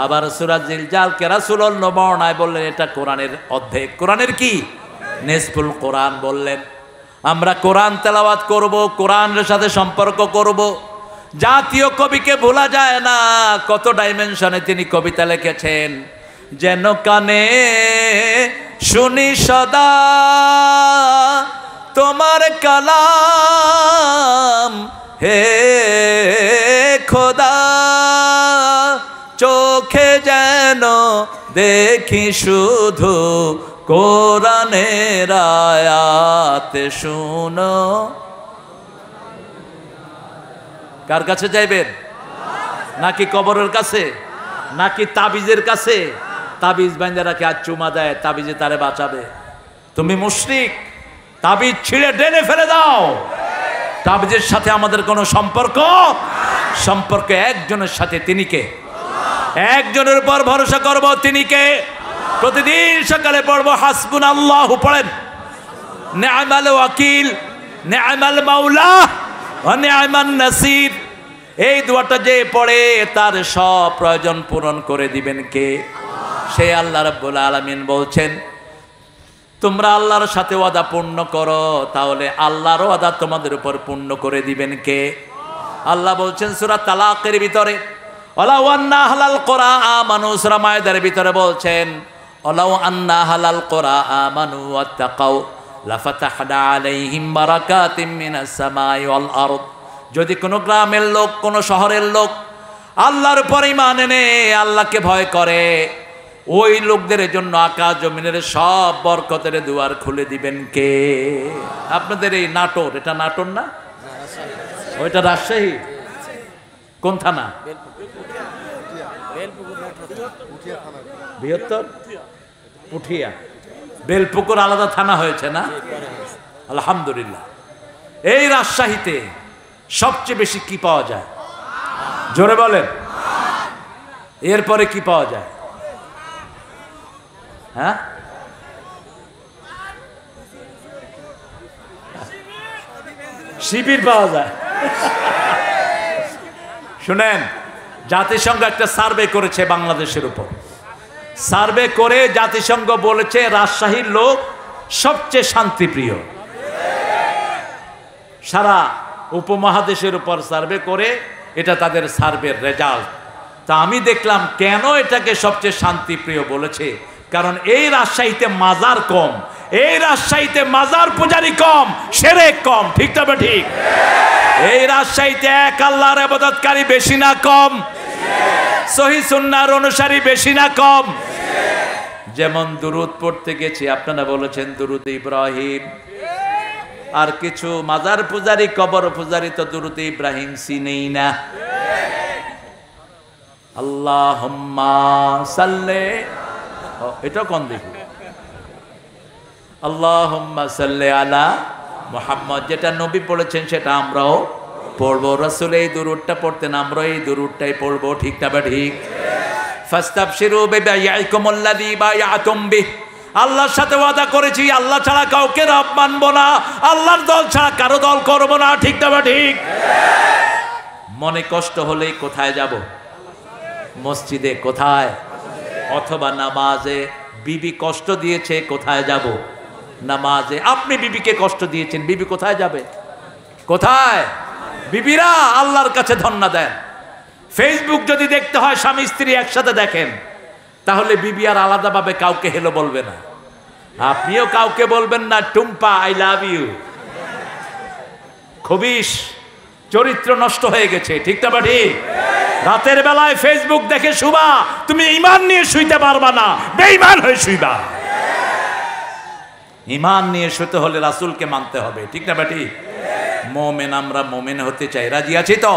আবার সূরা জিলজালকে রাসূলুল্লাহ বর্ণনায় বললেন এটা কোরআনের অর্ধেক। কোরআনের কি? নিসফুল কোরআন বললেন। আমরা কোরআন তেলাওয়াত করব, কোরআনের সাথে সম্পর্ক করব। জাতীয় কবিকে ভোলা যায় না, কত ডাইমেনশনে তিনি কবিতা লিখেছেন। যেন কানে শুনি সদা তোমার কালাম, হে খোদা, চোখে যেন দেখি শুধু কোরআনের আয়াত শুনো। কার কাছে যাইবেন? নাকি কবরের কাছে, নাকি তাবিজের কাছে? তাবিজ বাঁধা রাখে, আর চুমা দেয়, তাবিজে তারে বাঁচাবে। তুমি মুশরিক, তাবিজ ছিঁড়ে ডেনে ফেলে দাও। তাবিজের সাথে আমাদের কোনো সম্পর্ক একজনের সাথে। তিনি কে? একজনের উপর ভরসা করব, তিনি কে? প্রতিদিন সকালে পড়বো হাসবুনাল্লাহু, পড়েন, নি'মাল ওয়াকিল, নি'মাল মাওলা ওয়া নি'মান নাসির। এই দোয়াটা যে পড়ে তার সব প্রয়োজন পূরণ করে দিবেন কে? সে আল্লাহ রাব্বুল আলামিন বলছেন, তোমরা আল্লাহর সাথে ওয়াদা পূর্ণ করো, তাহলে আল্লাহর ওয়াদা তোমাদের উপর পূর্ণ করে দিবেন কে? আল্লাহ বলছেন সূরা তালাকের ভিতরে, ওয়ালাউ আন্না হালাল কোরআ আমানু। সূরা মায়েদার ভিতরে বলছেন, ওয়ালাউ আন্না হালাল কোরআ আমানু ওয়াত্তাকাউ লাফাতাহনা আলাইহিম বারাকাতিম মিনাস সামাই ওয়াল আরদ। যদি কোনো গ্রামের লোক, কোনো শহরের লোক আল্লাহর উপর ঈমান এনে আল্লাহকে ভয় করে, ওই লোকদের জন্য আকাশ জমিনের সব বরকতের দুয়ার খুলে দিবেন কে? আপনাদের এই নাটোর, এটা নাটোর না? ওইটা রাজশাহী। কোন থানা? বৃহত্তর পুঠিয়া। বেলপুকুর আলাদা থানা হয়েছে না? আলহামদুলিল্লাহ। এই রাজশাহীতে সবচেয়ে বেশি কি পাওয়া যায়? জোরে বলেন। এরপরে কি পাওয়া যায়? হ্যাঁ, শিবির পাওয়া যায়। শুনেন, জাতিসংঘ একটা সার্ভে করেছে বাংলাদেশের উপর। সার্ভে করে জাতিসংঘ বলেছে রাজশাহীর লোক সবচেয়ে শান্তিপ্রিয়। সারা উপমহাদেশের উপর সার্ভে করে এটা তাদের সার্ভের রেজাল্ট। তা আমি দেখলাম কেন এটাকে সবচেয়ে শান্তিপ্রিয় বলেছে, কারণ এই রাজশাহীতে মাজার কম, এই রাজশাহীতে মাজার পূজারি কম, শিরক কম। ঠিক তবে ঠিক, এই রাজশাহীতে এক আল্লাহর ইবাদতকারী বেশি না কম, সহিহ সুন্নাহর অনুসারী বেশি না কম। যেমন দুরূদ পড়তে গেছি, আপনারা বলেছেন দুরূদ ইব্রাহিম, আর কিছু মাজার পূজারি কবর পূজারি তো দুরূদ ইব্রাহিম চিনেই না। আল্লাহুম্মা সাল্লি, এটা কোন দেখি, আল্লাহুম্মা সাল্লি আলা মুহাম্মদ, যেটা নবী পড়েছেন সেটা আমরাও পড়বো। রাসূল এই দুরূদটা পড়তেন, আমরা এই দুরূদটাই পড়বো। ঠিক না বা ঠিক? ফাস্তাবশিরু বিবাইয়াকুমুল্লাযী বায়াতুম বিহ, আল্লাহর সাথে ওয়াদা করেছি আল্লাহ ছাড়া কাউকে রব মানবো না, আল্লাহর দল ছাড়া কারো দল করবো না। ঠিক না বা ঠিক? মনে কষ্ট হলেই কোথায় যাব? মসজিদে। কোথায়? অথবা নামাজে। বিবি কষ্ট দিয়েছে, কোথায় যাব? নামাজে। আপনি বিবিকে কষ্ট দিয়েছেন, বিবি কোথায় যাবে? কোথায়? বিবিরা আল্লাহর কাছে ধন্না দেন। ফেসবুক যদি দেখতে হয় স্বামী স্ত্রী একসাথে দেখেন, তাহলে বিবি আর আলাদাভাবে কাউকে হেলো বলবে না, আপনিও কাউকে বলবেন না টুম্পা আই লাভ ইউ। খবিশ চরিত্র নষ্ট হয়ে গেছে। ঠিক না বা ঠিক? রাতের বেলায় ফেসবুক দেখে শুবা, তুমি ঈমান নিয়ে শুইতে পারবা না, বেঈমান হয়ে শুইবা। ঈমান নিয়ে শুতে হলে রাসূলকে মানতে হবে। ঠিক না বা ঠিক? মুমিন, আমরা মুমিন হতে চাই, রাজি আছি তো?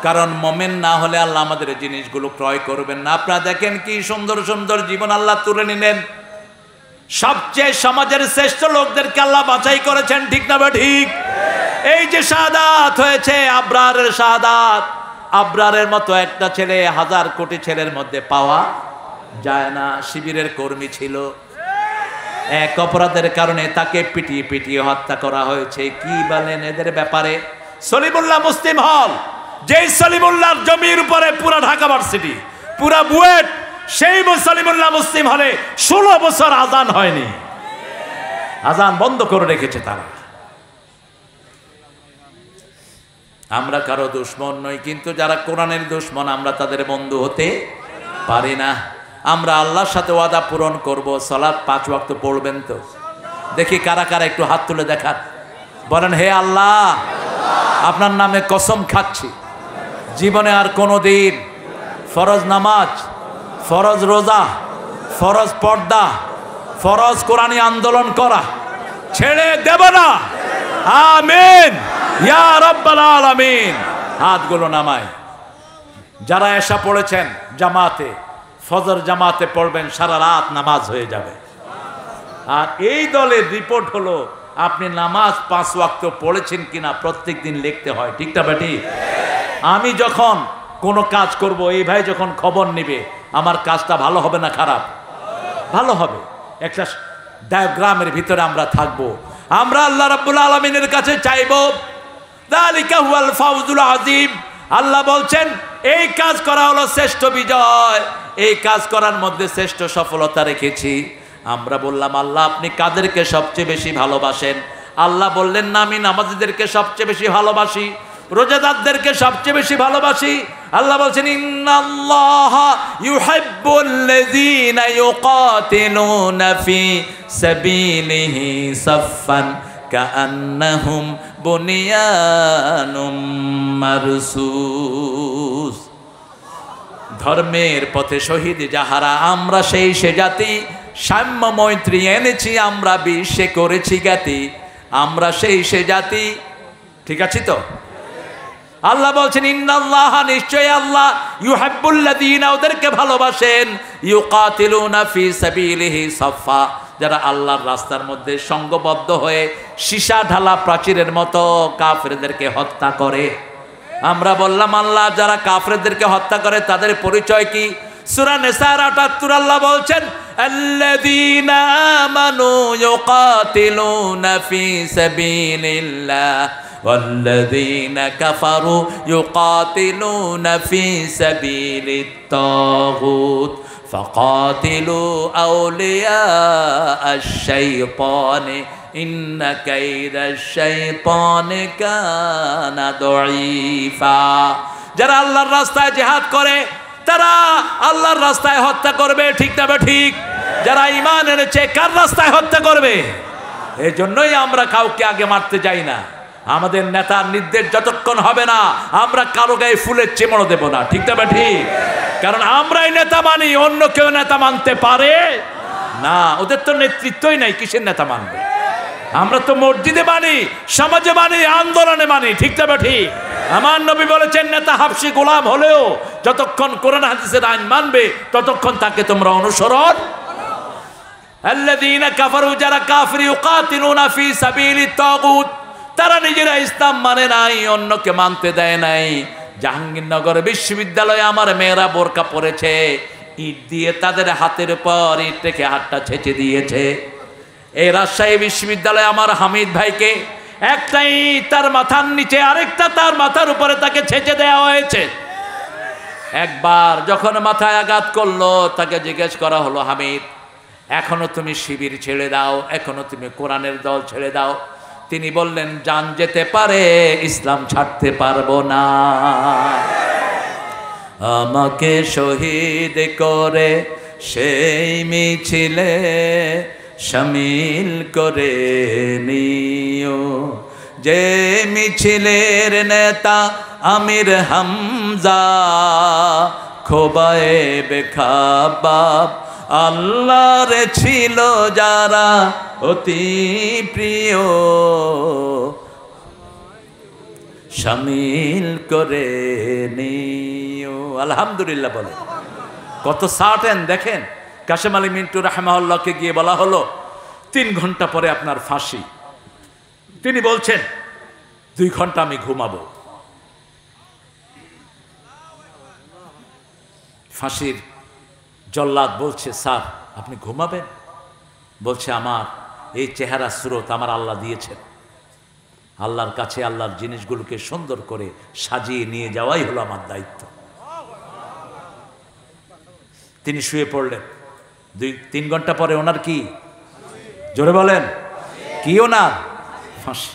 কারণ মুমিন না হলে আল্লাহ আমাদের জিনিসগুলো ক্রয় করবেন না। আপনারা দেখেন কি সুন্দর সুন্দর জীবন আল্লাহ তুলে নিলেন, সবচেয়ে সমাজের শ্রেষ্ঠ লোকদেরকে আল্লাহ বাছাই করেছেন। ঠিক না বা ঠিক? এই যে শাহাদাত হয়েছে, আবরারের শাহাদাত, আবরারের মতো একটা ছেলে 1000 কোটি ছেলের মধ্যে পাওয়া যায় না। শিবিরের কর্মী ছিল, এক অপরাধের কারণে তাকে পিটিয়ে পিটিয়ে হত্যা করা হয়েছে। কি বলেন এদের ব্যাপারে? সলিমুল্লাহ মুসলিম হল, যেই সলিমুল্লাহর জমির উপরে পুরা ঢাকা ভার্সিটি, পুরা বুয়েট, সেই সলিমুল্লাহ মুসলিম হলে 16 বছর আজান হয়নি, আজান বন্ধ করে রেখেছে তারা। আমরা কারো দুশমন নই, কিন্তু যারা কোরআনের দুশমন আমরা তাদের বন্ধু হতে পারি না। আমরা আল্লাহর সাথে ওয়াদা পূরণ করব। সালাত 5 ওয়াক্ত পড়বেন তো? দেখি কারা কারা একটু হাত তুলে দেখান, বলেন হে আল্লাহ, আপনার নামে কসম খাচ্ছি জীবনে আর কোনোদিন ফরজ নামাজ, ফরজ রোজা, ফরজ পর্দা, ফরজ কোরআনী আন্দোলন করা ছেড়ে দেব না। আমিন ইয়া রাব্বাল আলামিন। হাতগুলো নামায়। যারা এশা পড়েছেন জামাতে, ফজর জামাতে পড়বেন, সারা রাত নামাজ হয়ে যাবে। আর এই দলের রিপোর্ট হলো আপনি নামাজ 5 ওয়াক্ত পড়েছেন কিনা প্রত্যেক দিন লিখতে হয়। ঠিক না বেটি? আমি যখন কোনো কাজ করব, এই ভাই যখন খবর নেবে, আমার কাজটা ভালো হবে না খারাপ? ভালো হবে। একটা ডায়াগ্রামের ভিতরে আমরা থাকবো। আমরা আল্লাহ রাব্বুল আলামিনের কাছে চাইবো, যালিকা হুয়াল ফাউজুল আযীম। আল্লাহ বলছেন এই কাজ করা হলো শ্রেষ্ঠ বিজয়, এই কাজ করার মধ্যে শ্রেষ্ঠ সফলতা রেখেছি। আমরা বললাম আল্লাহ আপনি কাদেরকে সবচেয়ে বেশি ভালোবাসেন? আল্লাহ বললেন না, আমি নামাজীদেরকে সবচেয়ে বেশি ভালোবাসি, রোজাদারদেরকে সবচেয়ে বেশি ভালোবাসি। আল্লাহ বলছেন ইন্নাল্লাহা ইউহিব্বুল্লাযীনা ইউকাতিলুনা ফি সাবিলিহি সাফফান কাআন্নাহুম বুনিয়ানুম মারসুস। ধর্মের পথে শহীদ যাহারা, আমরা সেই সে জাতি, সাম্য মৈত্রী এনেছি আমরা বিশ্বে করেছি জ্ঞাতি, আমরা সেই সে জাতি। ঠিক আছে তো? আল্লাহ বলছেন ইন্নাল্লাহ, নিশ্চয় আল্লাহ, ইউহিব্বুল্লাযীনা, ওদেরকে ভালোবাসেন, ইউকাতিলুনা ফি সাবিলিহি সাফফা, যারা আল্লাহর রাস্তার মধ্যে সংঘবদ্ধ হয়ে সীসা ঢালা প্রাচীরের মতো কাফেরদেরকে হত্যা করে। আমরা বললাম আল্লাহ যারা কাফেরদেরকে হত্যা করে তাদের পরিচয় কি? সূরা নিসার ৭৮ আল্লাহ বলছেন আল্লাযীনা আমানু ইউকাতিলুনা ফি সাবিলিল্লাহ ওয়াল্লাযীনা কাফারু ইউকাতিলুনা ফি সাবিলিত তাগুত ফাকাতিলু আউলিয়া আশ-শাইতানি ইন্না কাইদাশ শাইতানি কানা দাঈফা। যারা আল্লাহর রাস্তায় জিহাদ করে তারা আল্লাহর রাস্তায় হত্যা করবে, ঠিক না ঠিক? যারা ঈমান এনেছে কার রাস্তায় হত্যা করবে? এই জন্যই আমরা কাউকে আগে মারতে যাই না। আমাদের নেতার নির্দেশ যতক্ষণ হবে না আমরা কারো গায়ে ফুলের চিমড় দেব না, ঠিক না ঠিক? কারণ আমরাই নেতা মানি, অন্য কেউ নেতা মানতে পারে না। ওদের তো নেতৃত্বই নাই, কিসের নেতা মানবে? আমরা তো মসজিদে মানি, সমাজে মানি, আন্দোলনে মানি, ঠিক না ঠিক? আমার নবী বলেছেন নেতা হাবশি গোলাম হলেও যতক্ষণ কোরআন হাদিসের আইন মানবে ততক্ষণ তাকে তোমরা অনুসরণ। আল্লাযীনা কাফারু, যারা কাফির, ইউকাতিলুনা ফি সাবিলিত তাগুত, তারা নিজেরা ইসলাম মানে নাই, অন্যকে মানতে দেয় নাই। জাহাঙ্গীরনগর বিশ্ববিদ্যালয়ে আমার মেয়েরা বোরকা পরেছে, ইট দিয়ে তাদের হাতের উপর ইট রেখে হাতটা ছেঁচে দিয়েছে। এই রাজশাহী বিশ্ববিদ্যালয়ে আমার হামিদ ভাইকে একটা ইট তার মাথার নিচে, আরেকটা তার মাথার উপরে তাকে ছেঁচে দেওয়া হয়েছে। একবার যখন মাথায় আঘাত করলো তাকে জিজ্ঞেস করা হলো, হামিদ এখনো তুমি শিবির ছেড়ে দাও, এখনো তুমি কোরআনের দল ছেড়ে দাও? তিনি বললেন, জান যেতে পারে, ইসলাম ছাড়তে পারবো না। আমাকে শহীদ করে সেই মিছিলে শামিল করে নিও, যে মিছিলের নেতা আমির হামজা, খোবায়েবে খাবাব, আল্লাহর ছিল যারা অতি প্রিয়, শামিল করে নিও। আলহামদুলিল্লাহ বলে কত সার্টেন দেখেন। কাশেম আলী মিন্টু রাহমাহুল্লাহকে গিয়ে বলা হলো 3 ঘন্টা পরে আপনার ফাঁসি। তিনি বলছেন 2 ঘন্টা আমি ঘুমাবো। ফাঁসির জল্লাদ বলছে, স্যার আপনি ঘুমাবেন? বলছে, আমার এই চেহারা সুরত আমার আল্লাহ দিয়েছেন, আল্লাহর কাছে আল্লাহর জিনিসগুলোকে সুন্দর করে সাজিয়ে নিয়ে যাওয়াই হলো আমার দায়িত্ব। তিনি শুয়ে পড়লেন। 2-3 ঘন্টা পরে ওনার কি, জোরে বলেন, কি ওনার ফাঁসি।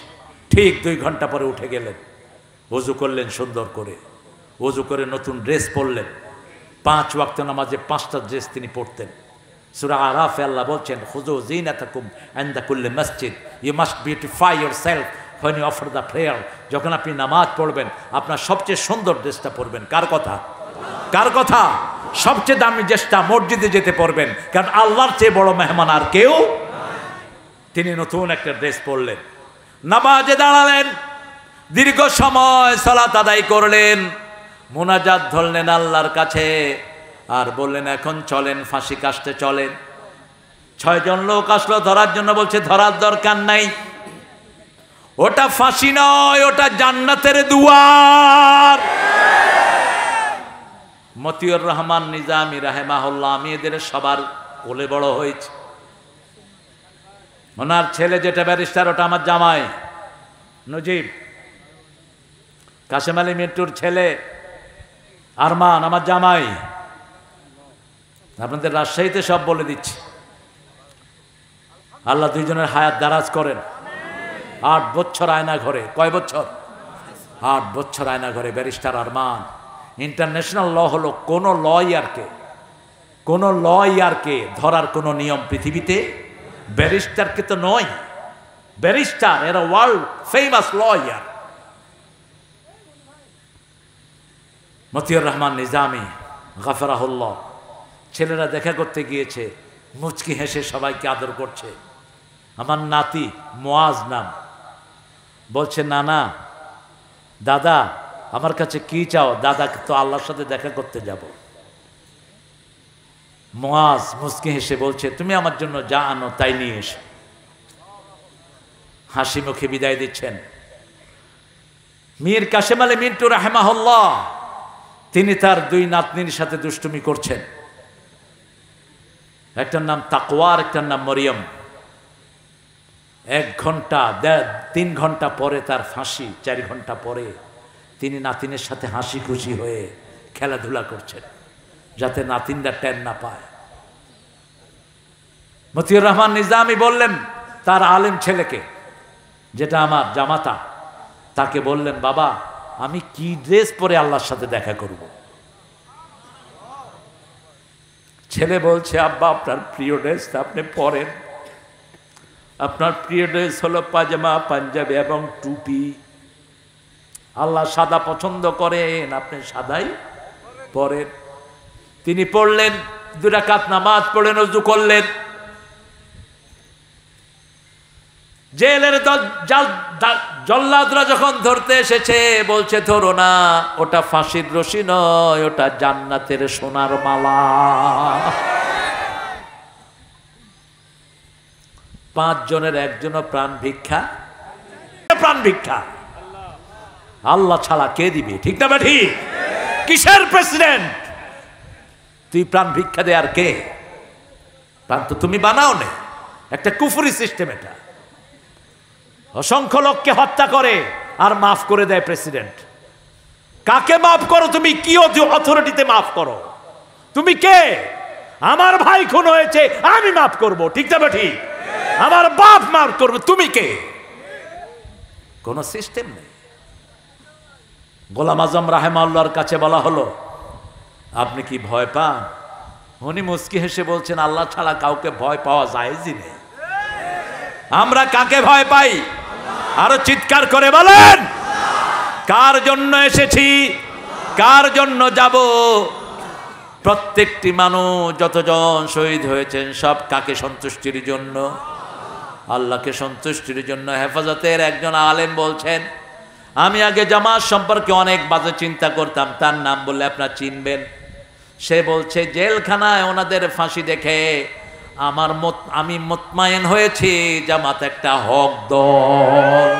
ঠিক 2 ঘন্টা পরে উঠে গেলেন, ওযু করলেন সুন্দর করে, ওযু করে নতুন ড্রেস পরলেন। 5 ওয়াক্ত নামাজে 5টা ড্রেস তিনি পড়তেন। সূরা আরাফে আল্লাহ বলছেন, খুযু যিনাতাকুম ইনদা কুল্লি মসজিদ, you must beautify yourself when you offer the prayer। যখন আপনি নামাজ পড়বেন আপনার সবচেয়ে সুন্দর ড্রেসটা পরবেন। কার কথা? কার কথা? সবচেয়ে দামি ড্রেসটা মসজিদে যেতে পরবেন, কারণ আল্লাহর চেয়ে বড় মেহমান আর কেউ। তিনি নতুন একটা ড্রেস পরলেন, নামাজে দাঁড়ালেন, দীর্ঘ সময় সালাত আদায় করলেন, মুনাজাত ধরলেন আল্লাহর কাছে, আর বললেন এখন চলেন ফাঁসি কাস্তে চলেন। 6 জন লোক আসলো ধরার জন্য, বলছে ধরার দরকার নাই, ওটা ফাঁসি নয়, ওটা জান্নাতের দুয়ার। মতিউর রহমান নিজামী রাহেমাহুল্লাহ, আমি এদের সবার কোলে বড় হয়েছে। ওনার ছেলে যেটা ব্যারিস্টার ওটা আমার জামাই নজিব। কাশেম আলী মিন্টুর ছেলে আরমান আমার জামাই। আপনাদের রাজশাহীতে সব বলে দিচ্ছি। আল্লাহ 2 জনের হায়াত দারাজ করেন। 8 বছর আয়না ঘরে, কয় বছর? 8 বছর আয়না ঘরে ব্যারিস্টার আরমান। ইন্টারন্যাশনাল ল হলো কোন লয়ারকে ধরার কোন নিয়ম পৃথিবীতে, ব্যারিস্টারকে তো নয়। ব্যারিস্টার এরা world famous lawyer. Motiur Rahman Nizami গাফরাহুল্লাহ, ছেলেরা দেখা করতে গিয়েছে, মুচকি হেসে সবাইকে আদর করছে। আমার নাতি মুয়াজ নাম, বলছে নানা দাদা আমার কাছে কি চাও? দাদা তো আল্লাহর সাথে দেখা করতে যাব। মুয়াজ মুচকি হেসে বলছে, তুমি আমার জন্য যা আনো তাই নিয়ে এসো। হাসি মুখে বিদায় দিচ্ছেন। মীর কাশেম আলী মিন্টু রাহমাহুল্লাহ, তিনি তার 2 নাতনির সাথে দুষ্টুমি করছেন। একটার নাম তাকওয়া, একটার নাম মরিয়ম। 1 ঘন্টা 3 ঘন্টা পরে তার ফাঁসি, 4 ঘন্টা পরে তিনি নাতিনের সাথে হাসি খুশি হয়ে খেলাধুলা করছেন, যাতে নাতিনরা টের না পায়। মতিউর রহমান নিজামী বললেন তার আলেম ছেলেকে, যেটা আমার জামাতা, তাকে বললেন, বাবা আমি কি ড্রেস পরে আল্লাহর সাথে দেখা করব। ছেলে বলছে, আব্বা আপনার প্রিয় ড্রেস আপনি পরেন, আপনার প্রিয় ড্রেস হলো পাজামা, পাঞ্জাবি এবং টুপি। আল্লাহ সাদা পছন্দ করেন, আপনি সাদাই পরেন। তিনি পড়লেন, 2 রাকাত নামাজ পড়লেন, ওযু করলেন। জেলের জল্লাদরা যখন ধরতে এসেছে, বলছে ধরো না, ওটা ফাঁসির রশি নয়, ওটা জান্নাতের সোনার মালা। 5 জনের একজনও প্রাণ ভিক্ষা, প্রাণ ভিক্ষা আল্লাহ ছাড়া কে দিবে? ঠিক না বেঠি? কিসের প্রেসিডেন্ট? তুই প্রাণ ভিক্ষা দে আর কে? প্রাণ তো তুমি বানাও নে, একটা কুফরি সিস্টেম এটা। অসংখ্য লোককে হত্যা করে আর মাফ করে দেয় প্রেসিডেন্ট। কাকে মাফ করো তুমি? কি অথরিটিতে মাফ করো? তুমি কে? আমার ভাই খুন হয়েছে, আমি মাফ করব, ঠিক না ঠিক? আমার বাপ মাফ করবে, তুমি কে? কোন সিস্টেম নেই। গোলাম আজম রাহেমাউল্লাহর কাছে বলা হলো, আপনি কি ভয় পান? উনি মুস্কি হেসে বলছেন, আল্লাহ ছাড়া কাউকে ভয় পাওয়া যায়ই নেই। আমরা কাকে ভয় পাই? আরো চিৎকার করে বলেন, কার জন্য এসেছি, কার জন্য যাব? প্রত্যেকটি মানুষ যতজন শহীদ হয়েছেন সব কাকে সন্তুষ্টির জন্য? আল্লাহকে সন্তুষ্টির জন্য। হেফাজতের একজন আলেম বলছেন, আমি আগে জামাত সম্পর্কে অনেক বাজে চিন্তা করতাম, তার নাম বললে আপনারা চিনবেন। সে বলছে, জেলখানায় ওনাদের ফাঁসি দেখে আমি মুতমাইন হয়েছি জামাত একটা হক দল।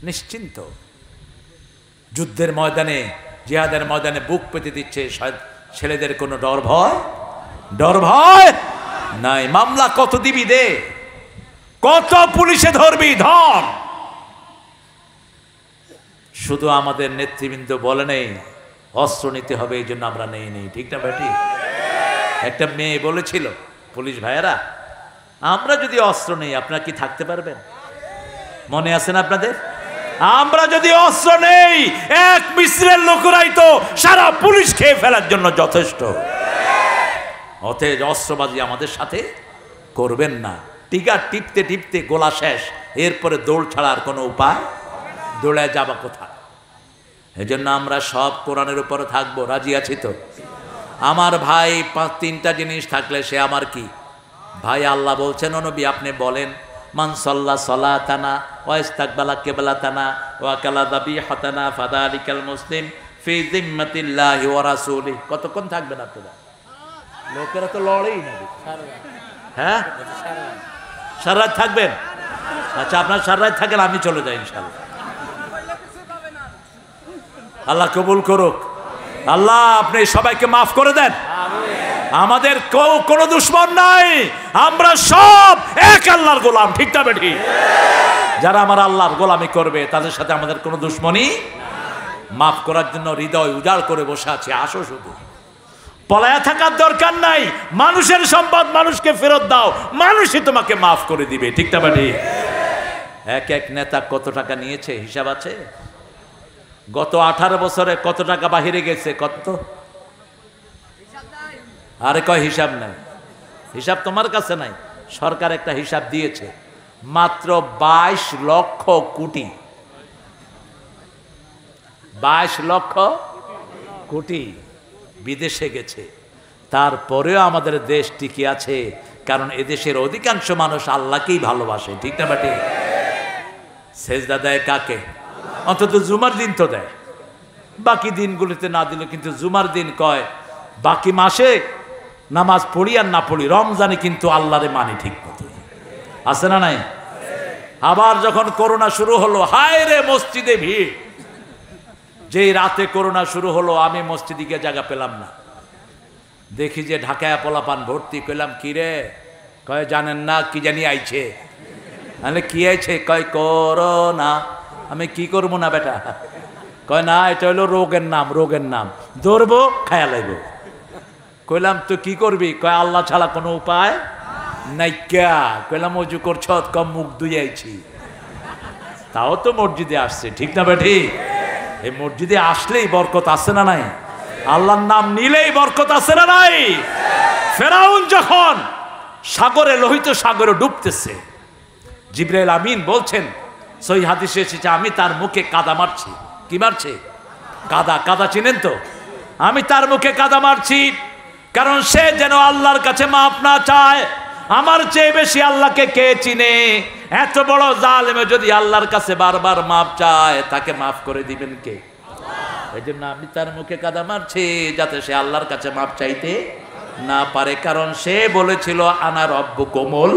নিশ্চিন্ত যুদ্ধের ময়দানে, জিহাদের ময়দানে বুক পেতে দিচ্ছে ছেলেদের, কোনো ডর ভয়? ডর ভয় নাই। মামলা কত দিবি দে, কত পুলিশে ধরবি ধর। শুধু আমাদের নেতৃবৃন্দ বলে নেই অস্ত্র নিতে হবে, এই জন্য আমরা নেই। ঠিক না বেটি? একটা মেয়ে বলেছিল, পুলিশ ভাইয়েরা, আমরা যদি অস্ত্র নেই আপনারা কি থাকতে পারবেন? মনে আছে না আপনাদের? আমরা যদি অস্ত্র নেই, এক মিছিলের লোকেরাই তো সারা পুলিশ খেয়ে ফেলার জন্য যথেষ্ট। অতএব অস্ত্রবাজি আমাদের সাথে করবেন না। টিকা টিপতে টিপতে গোলা শেষ, এরপরে দৌড় ছাড়ার কোনো উপায়, দৌড়ে যাবা কোথায়? এজন্য আমরা সব কোরআনের উপরে থাকবো। রাজি আছি তো? আমার ভাই 5-3টা জিনিস থাকলে সে আমার কি ভাই? আল্লাহ বলছেন, ও নবী আপনি বলেন, মান সাল্লা সালাতানা ওয়া ইস্তাকবালা কিবলাতানা ওয়া কালা যাবিহাতানা ফাযালিকাল মুসলিম ফি যিম্মাতিল্লাহি ওয়া রাসূলিহি। কতক্ষণ থাকবেন আপনারা? লোকেরা তো লড়েই না। হ্যাঁ, সারা রাত থাকবেন? আচ্ছা, আপনার সারা রাত থাকেন, আমি চলে যাই ইনশাআল্লাহ। আল্লাহ কবুল করুক। আল্লাহ আপনি সবাইকে মাফ করে দেন। আমাদের কোনো দুশ্মন নাই, আমরা সব এক আল্লাহর গোলাম। ঠিক না বেঠি? যারা আমার আল্লাহর গোলামি করবে তাদের সাথে আমাদের কোনো দুশ্মনী। মাফ করার জন্য হৃদয় উজাড় করে বসে আছে। আসো, শুধু পলায়া থাকার দরকার নাই। মানুষের সম্পদ মানুষকে ফেরত দাও, মানুষই তোমাকে মাফ করে দিবে। ঠিক না বেঠি? এক এক নেতা কত টাকা নিয়েছে হিসাব আছে? গত 18 বছরে কত টাকা বাহিরে গেছে? কত? আরে কয় হিসাব নাই। হিসাব তোমার কাছে নাই, সরকার একটা হিসাব দিয়েছে, মাত্র 22 লক্ষ কোটি। 22 লক্ষ কোটি বিদেশে গেছে। তারপরেও আমাদের দেশ টিকে আছে, কারণ এদেশের অধিকাংশ মানুষ আল্লাহকেই ভালোবাসে। ঠিক না বেটি? সেজদা দেয় কাকে? অন্তত জুমার দিন তো দেয়, বাকি দিনগুলিতে না দিলে কিন্তু জুমার দিন কয়। বাকি মাসে নামাজ পড়ি আর না পড়ি, রমজানে কিন্তু আল্লাহরে মানি ঠিক মতো। আছে না নাই? আবার যখন করোনা শুরু হলো, হায় রে মসজিদে ভিড়। যেই রাতে করোনা শুরু হলো, আমি মসজিদে গিয়ে জায়গা পেলাম না। দেখি যে ঢাকায় পোলাপান ভর্তি। কইলাম কি রে? কয় জানেন না কি জানি আইছে। তাহলে কি আইছে? কয় করোনা। আমি কি করবো না বেটা? কয় না, এটা হলো রোগের নাম, রোগের নাম, ধরবো খায়া লাইব। কইলাম তো কি করবি? কয় আল্লাহ ছাড়া কোনো উপায় নাই। কইলাম অজু করছ? কম মুখ ধুয়ে আইছি। তাও তো মসজিদে আসছে, ঠিক না বেঠি? এই মসজিদে আসলেই বরকত আছে না নাই? আল্লাহর নাম নিলেই বরকত আছে না নাই? ফেরাউন যখন সাগরে, লোহিত সাগরে ডুবতেছে, জিবরাইল আমিন বলছেন, সহিহ হাদিসে এসেছে, আমি তার মুখে কাদা মারছি। কি মারছে? কাদা। কাদা চিনেন তো? আমি তার মুখে কাদা মারছি, কারণ সে যেন আল্লাহর কাছে মাপ না চায়। আমার চেয়ে বেশি আল্লাহকে কে চিনে? এত বড় জালেমে যদি আল্লাহর কাছে বারবার মাপ চায়, তাকে মাফ করে দিবেন কে? এই জন্য আমি তার মুখে কাদা মারছি, যাতে সে আল্লাহর কাছে মাপ চাইতে না পারে। কারণ সে বলেছিল আনা রব্বুকুমুল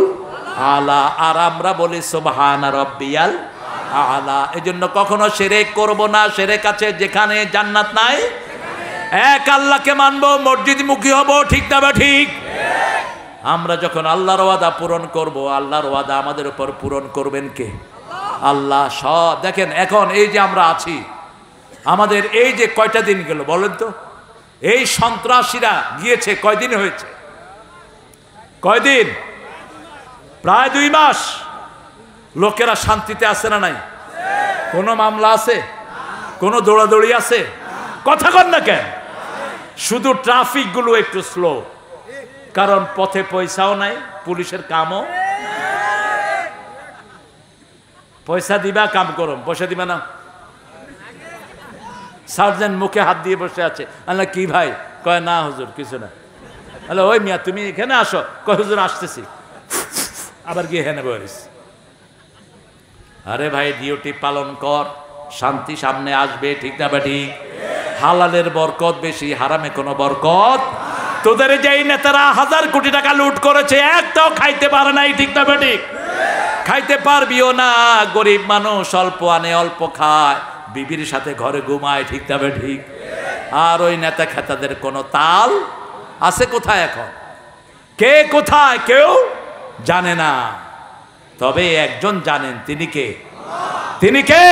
আলা, আর আমরা বলি সুবহানা রব্বিয়াল আলা। এই জন্য কখনো শিরক করব না। শিরক আছে যেখানে, জান্নাত নাই। এক আল্লাহকে মানবো, মসজিদমুখী হব, ঠিক না বা ঠিক? আমরা যখন আল্লাহর ওয়াদা পূরণ করব, আল্লাহর ওয়াদা আমাদের উপর পূরণ করবেন কে? আল্লাহ। সব দেখেন, এখন এই যে আমরা আছি, আমাদের এই যে কয়টা দিন গেল বলেন তো? এই সন্ত্রাসীরা গিয়েছে, কয়দিন হয়েছে? কয়দিন? প্রায় 2 মাস। লোকেরা শান্তিতে আছে না নাই? কোনো মামলা আছে? কোনো দৌড়াদৌড়ি আছে? কথা কন না কেন? শুধু ট্রাফিক গুলো একটু স্লো, কারণ পথে পয়সাও নাই, পুলিশের কামও। পয়সা দিবা, কাম করো, পয়সা দিবা না। সার্জেন্ট মুখে হাত দিয়ে বসে আছে। আল্লাহ কি ভাই? কয় না হুজুর কিছু না। আল্লাহ ওই মিয়া তুমি এখানে আসো। কয় হুজুর আসতেছি। আবার গিয়ে হেনে বলিস। আরে ভাই, ডিউটি পালন কর, শান্তি সামনে আসবে, ঠিক না বা ঠিক? হালালের বরকত বেশি, হারামে কোনো বরকত। তোদের যেই নেতারা 1000 কোটি টাকা লুট করেছে, একটাও খাইতে পারে নাই, ঠিক না বা ঠিক? খাইতে পারবিও না। গরিব মানুষ অল্প আনে, অল্প খায়, বিবির সাথে ঘরে ঘুমায়, ঠিক না বা ঠিক? আর ওই নেতা খেতাদের কোনো তাল আছে কোথায়? এখন কে কোথায় কেউ জানে না। তবে একজন জানেন, তিনি কে? তিনি কে?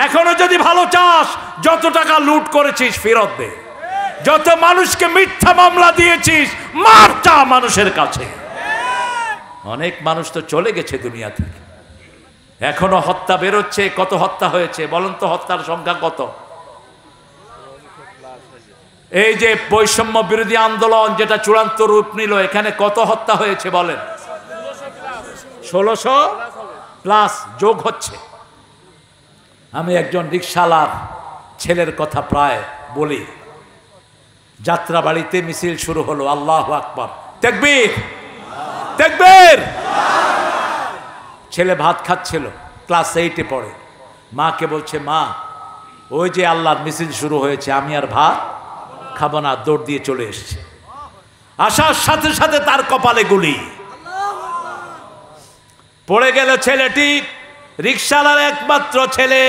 এখনো যদি ভালো চাস, যত টাকা লুট করেছিস ফেরত দে। যত মানুষকে মিথ্যা মামলা দিয়েছিস, মার চা মানুষের কাছে। অনেক মানুষ তো চলে গেছে দুনিয়া থেকে, এখনো হত্যা বেরোচ্ছে। কত হত্যা হয়েছে বলেন তো? হত্যার সংখ্যা কত? এই যে বৈষম্য বিরোধী আন্দোলন যেটা চূড়ান্ত রূপ নিল, এখানে কত হত্যা হয়েছে বলেন? 1600+ যোগ হচ্ছে। আমি একজন রিকশালার ছেলের কথা প্রায় বলি। যাত্রাবাড়িতে মিছিল শুরু হলো, আল্লাহু আকবার, তাকবীর তাকবীর। ছেলে ভাত খাচ্ছিল, ক্লাস 8-এ পড়ে। মাকে বলছে, মা ওই যে আল্লাহর মিছিল শুরু হয়েছে, আমি আর ভাত খাবো না। দৌড় দিয়ে চলে এসছে। আসার সাথে সাথে তার কপালে গুলি পড়ে গেল। ছেলেটি রিকশালার একমাত্র ছেলে।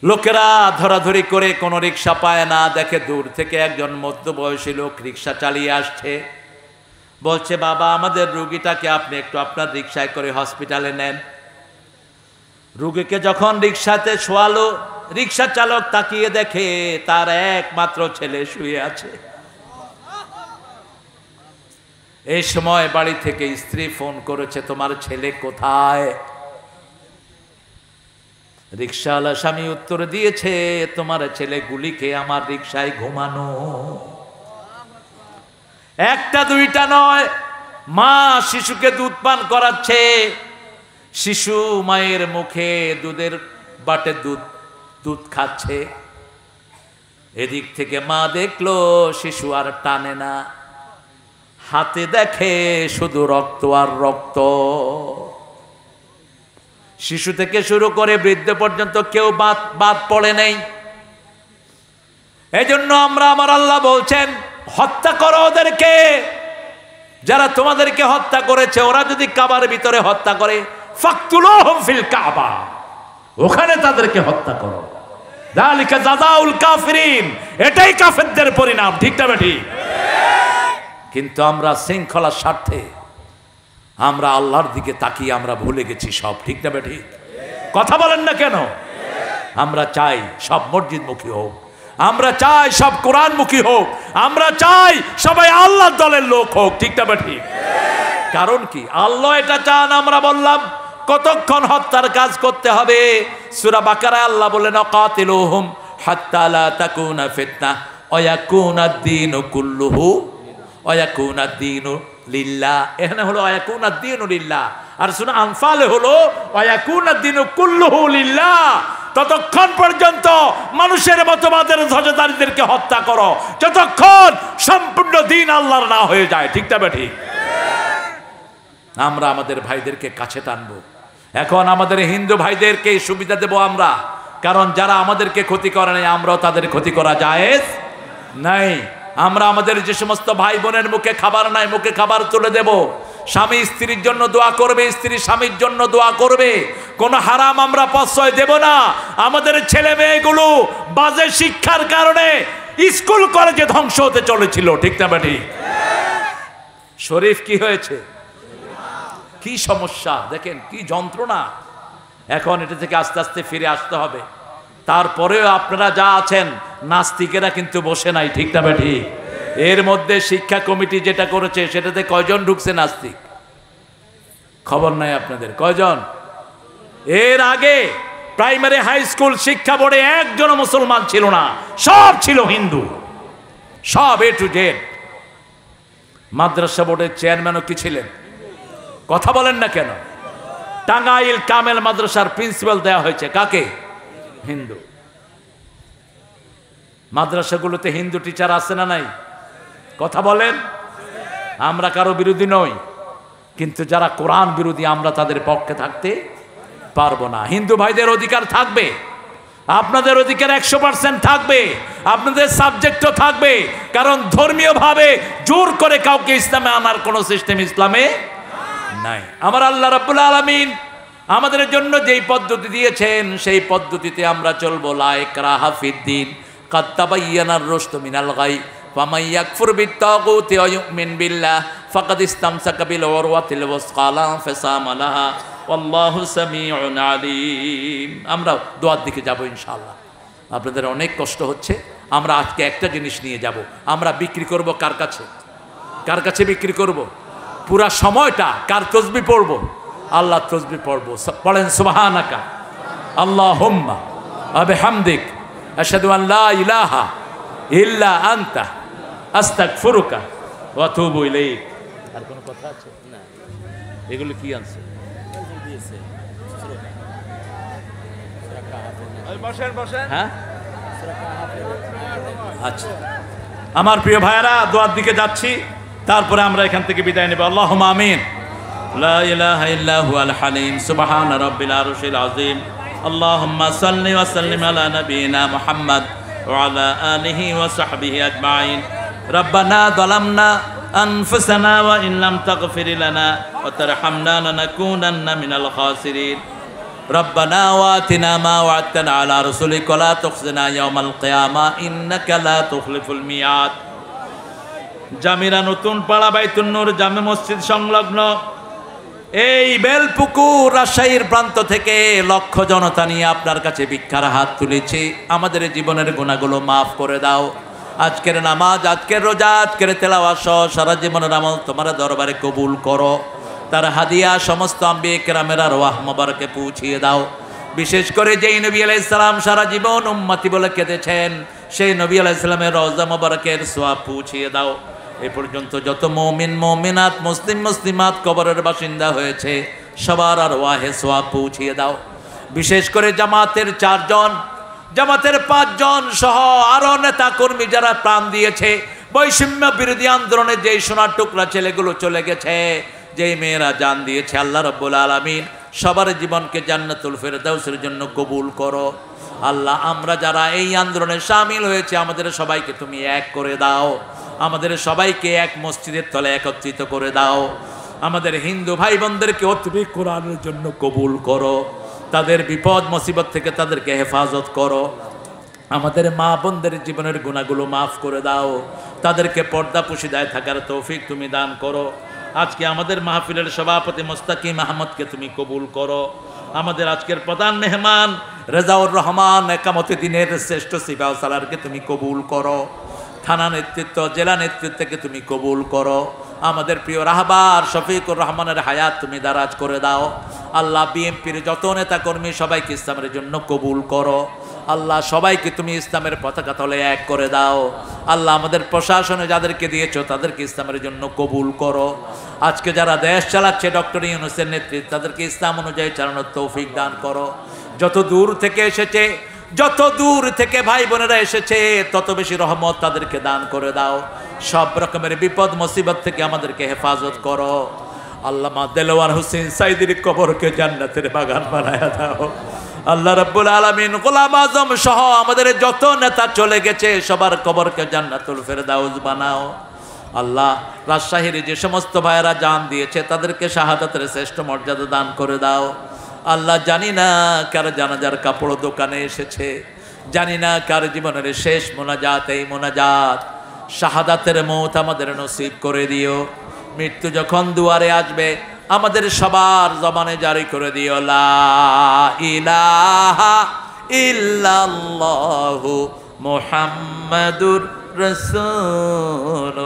লোকেরা ধরাধরি করে কোনো রিকশা পায় না। দেখে দূর থেকে একজন মধ্যবয়সী লোক রিকশা চালিয়ে আসছে। বলছে, বাবা আমাদের রুগীটাকে আপনি একটু আপনার রিকশায় করে হসপিটালে নেন। রুগীকে যখন রিকশাতে শোয়ালো, রিকশা চালক তাকিয়ে দেখে তার একমাত্র ছেলে শুয়ে আছে। এই সময় বাড়ি থেকে স্ত্রী ফোন করেছে, তোমার ছেলে কোথায়? রিকশাওয়ালা স্বামী উত্তর দিয়েছে, তোমার ছেলে গুলি খেয়ে আমার রিকশায় ঘুমানো। একটা দুইটা নয়, মা শিশুকে দুধ পান করাচ্ছে। শিশু মায়ের মুখে দুধের বাটে দুধ খাচ্ছে। এদিক থেকে মা দেখলো শিশু আর টানে না, হাতে দেখে শুধু রক্ত আর রক্ত। শিশু থেকে শুরু করে বৃদ্ধ পর্যন্ত কেউ বাদ পড়ে নেই। এই জন্য আমার আল্লাহ বলছেন, হত্যা করো ওদেরকে। যারা তোমাদেরকে হত্যা করেছে, ওরা যদি কাবার ভিতরে হত্যা করে, ফাকতুলুহুম ফিল কাবা, ওখানে তাদেরকে হত্যা করো। যালিকা জাযাউল কাফিরিন, এটাই কাফেরদের পরিণাম, ঠিক না বেঠি? কিন্তু আমরা শৃঙ্খলার স্বার্থে আমরা আল্লাহর দিকে তাকিয়ে আমরা ভুলে গেছি সব, ঠিক না বেঠি? কথা বলেন না কেন? আমরা চাই সব মসজিদমুখী হোক, আমরা চাই সব কোরআনমুখী হোক, আমরা চাই সবাই আল্লাহর দলের লোক হোক, ঠিক না বেঠি? কারণ কি? আল্লাহ এটা চান। আমরা বললাম কতক্ষণ হত্যার কাজ করতে হবে? সূরা বাকারায় আল্লাহ বলেন কাতিলুহুম হাত্তা লা তাকুনা ফিতনা ওয়া ইয়াকুনাদ-দীনু কুল্লুহু ওয়া ইয়াকুনাদ-দীনু লিল্লাহ। এখানে হলো ওয়া ইয়াকুনাদ-দীনু লিল্লাহ, আর সূরা আনফালে হলো ওয়া ইয়াকুনাদ-দীনু কুল্লুহু লিল্লাহ। ততক্ষণ পর্যন্ত মানুষের মতবাদের ধ্বজাধারীদেরকে হত্যা করো যতক্ষণ সম্পূর্ণ দিন আল্লাহর না হয়ে যায়। ঠিক না ঠিক? আমরা আমাদের ভাইদেরকে কাছে টানবো। এখন আমাদের হিন্দু ভাইদেরকে সুবিধা দেব আমরা, কারণ যারা আমাদেরকে ক্ষতি করে নাই আমরাও তাদের ক্ষতি করা জায়েজ নাই। আমরা আমাদের যে সমস্ত ভাই বোনের মুখে খাবার নাই মুখে খাবার তুলে দেব। স্বামী স্ত্রীর জন্য দোয়া করবে, স্ত্রী স্বামীর জন্য দোয়া করবে। কোনো হারাম আমরা প্রশ্রয় দেব না। আমাদের ছেলে মেয়েগুলো বাজে শিক্ষার কারণে স্কুল কলেজে ধ্বংস হতে চলেছিল। ঠিক না ঠিক? শরীফ কি হয়েছে? কি সমস্যা দেখেন, কি যন্ত্রণা। এখন এটা থেকে আস্তে আস্তে ফিরে আসতে হবে। তারপরেও আপনারা যা আছেন, নাস্তিকেরা কিন্তু বসে নাই। ঠিক না ঠিক? এর মধ্যে শিক্ষা কমিটি যেটা করেছে সেটাতে কয়জন ঢুকছে নাস্তিক? খবর নাই আপনাদের কয়জন? এর আগে প্রাইমারি হাই স্কুল শিক্ষা বোর্ডে একজনও মুসলমান ছিল না, সব ছিল হিন্দু, সব এ টু জেড। মাদ্রাসা বোর্ডের চেয়ারম্যানও কি ছিলেন? কথা বলেন না কেন? টাঙ্গাইল কামেল মাদ্রাসার প্রিন্সিপাল দেওয়া হয়েছে কাকে? হিন্দু। মাদ্রাসাগুলোতে হিন্দু টিচার আছে না নাই? কথা বলেন। আমরা কারো বিরোধী নই, কিন্তু যারা কোরআন বিরোধী আমরা তাদের পক্ষে থাকতে পারবো না। হিন্দু ভাইদের অধিকার থাকবে, আপনাদের অধিকার 100% থাকবে, আপনাদের সাবজেক্টও থাকবে, কারণ ধর্মীয়ভাবে জোর করে কাউকে ইসলামে আনার কোনো সিস্টেম ইসলামে নাই। আমার আল্লাহ রাব্বুল আলামিন আমাদের জন্য যেই পদ্ধতি দিয়েছেন সেই পদ্ধতিতে আমরা চলবো। লা ইকরাহা ফিদ্দিন কাদ তাবায়্যানার রুশদু মিনাল গাই ফামান ইয়াকফুর বিত-তাগুতি ওয়া ইউমিন বিল্লাহ ফাকাদ ইসতামসাকা বিল উরওয়াতিল ওয়াসকা লা ইনফিসামা লাহা ওয়াল্লাহু সামিউন আলিম। আমরা দোয়ার দিকে যাব ইনশাআল্লাহ। আপনাদের অনেক কষ্ট হচ্ছে। আমরা আজকে একটা জিনিস নিয়ে যাব। আমরা বিক্রি করব কার কাছে? কার কাছে বিক্রি করব? পুরা সময়টা কার তসবিহ পড়ব? আল্লাহ তসবিহ পড়ব। পড়েন সুবহানাকা আল্লাহুম্মা ওয়া বিহামদিক আশহাদু আন লা ইলাহা ইল্লা আনতা আস্তাগফিরুকা ওয়া আতুবু ইলাইক। আর কোনো কথা আছে না? এগুলো কি আছে? হ্যাঁ, আচ্ছা। আমার প্রিয় ভাইয়েরা, দোয়ার দিকে যাচ্ছি, তারপরে আমরা এখান থেকে বিদায় নেব। আল্লাহুম্মা আমিন। লা ইলাহা ইল্লা হুয়াল হালিম সুবহানা রাব্বিল আরশিল আযীম। আল্লাহুম্মা সাল্লি ওয়া সাল্লিম আলা নাবিয়িনা মুহাম্মদ ওয়া আলা আলিহি ওয়া সাহবিহি আজমাইন। রব্বানা যালামনা আনফুসানা ওয়া ইন লাম তাগফির লানা ওয়া তারহামনা লানাকুনান্না মিনাল খাসিরিন। রব্বানা ওয়াতিনা মা ওয়া'আদতানা আলা রাসূলিকা ওয়া লা তুখজিনা ইয়াওমাল কিয়ামা ইন্নাকা লা তুখলিফুল মিয়াদ। জামিরা নতুন পাড়া বাইতুন নূর জামে মসজিদ সংলগ্ন এই বেলপুকুর রাজশাহীর প্রান্ত থেকে লক্ষ জনতা নিয়ে আপনার কাছে ভিক্ষার হাত তুলেছি। আমাদের জীবনের গুনাহগুলো মাফ করে দাও। আজকের নামাজ, আজকের রোজা, আজকের তেলাওয়াত সহ সারা জীবনের আমল তোমার দরবারে কবুল করো। তার হাদিয়া সমস্ত আম্বিয়া কেরামের আরওয়াহ মোবারকে পৌঁছিয়ে দাও। বিশেষ করে যেই নবী আলাইহিস সালাম সারা জীবন উম্মতি বলে কেঁদেছেন, সেই নবী আলাইহিস সালামের রওজা মোবারকের সওয়াব পৌঁছিয়ে দাও। এ পর্যন্ত যত মুমিন মুমিনাত মুসলিম মুসলিমাত কবরের বাসিন্দা হয়েছে সবার আরওয়াহে সওয়াব পৌঁছিয়ে দাও। বিশেষ করে জামাতের 4 জন, জামাতের 5 জন সহ আরো নেতা কর্মী যারা প্রাণ দিয়েছে, বৈষম্য বিরোধী আন্দোলনে যেই সোনার টুকরা ছেলেগুলো চলে গেছে, যেই মেয়েরা জান দিয়েছে, আল্লাহ রাব্বুল আলামিন সবার জীবনকে জান্নাতুল ফেরদাউসের জন্য কবুল করো। আল্লাহ, আমরা যারা এই আন্দোলনে শামিল হয়েছে আমাদের সবাইকে তুমি এক করে দাও। আমাদের সবাইকে এক মসজিদের তলে একত্রিত করে দাও। আমাদের হিন্দু ভাই বোনদেরকে তুমি কোরআনের জন্য কবুল করো। তাদের বিপদ মুসিবত থেকে তাদেরকে হেফাজত করো। আমাদের মা বোনদের জীবনের গুনাহগুলো মাফ করে দাও। তাদেরকে পর্দা পুশিদায় থাকার তৌফিক তুমি দান করো। আজকে আমাদের মাহফিলের সভাপতি মোস্তাকিম আহমদকে তুমি কবুল করো। আমাদের আজকের প্রধান মেহমান রেজাউর রহমান একামতে দিনের শ্রেষ্ঠ সিপাহ সালারকে তুমি কবুল করো। থানা নেতৃত্ব, জেলা নেতৃত্বকে তুমি কবুল করো। আমাদের প্রিয় রাহবার শফিকুর রহমানের হায়াত তুমি দারাজ করে দাও। আল্লাহ বিএনপির যত নেতা কর্মী সবাইকে ইসলামের জন্য কবুল করো। আল্লাহ সবাইকে তুমি ইসলামের পতাকা তলে এক করে দাও। আল্লাহ আমাদের প্রশাসনে যাদেরকে দিয়েছো তাদেরকে ইসলামের জন্য কবুল করো। আজকে যারা দেশ চালাচ্ছে ডক্টর ইউনূসের নেতৃত্বে তাদেরকে ইসলাম অনুযায়ী চালানোর তৌফিক দান করো। যত দূর থেকে এসেছে, যত দূর থেকে ভাই বোনেরা এসেছে তত বেশি রহমত তাদেরকে দান করে দাও। সব রকমের বিপদ মুসিবত থেকে আমাদেরকে হেফাজত করো। আল্লামা দেলোয়ার হোসেন সাইদির কবরকে জান্নাতের বাগান বানায়া দাও। আল্লাহ রাব্বুল আলামিন গোলাম আজম সহ আমাদের যত নেতা চলে গেছে সবার কবরকে জান্নাতুল ফেরদাউস বানাও। আল্লাহ রাজশাহীর যে সমস্ত ভাইয়েরা জান দিয়েছে তাদেরকে শাহাদাতের শ্রেষ্ঠ মর্যাদা দান করে দাও। আল্লাহ জানি না কার জানাজার কাপড় দোকানে এসেছে, জানি না কার জীবনের শেষ মোনাজাত এই মোনাজাত। শাহাদাতের মৌত আমাদের নসিব করে দিও। মৃত্যু যখন দুয়ারে আসবে আমাদের সবার জবানে জারি করে দিও লা ইলাহা ইল্লাল্লাহু মুহাম্মাদুর রাসূলুল্লাহ।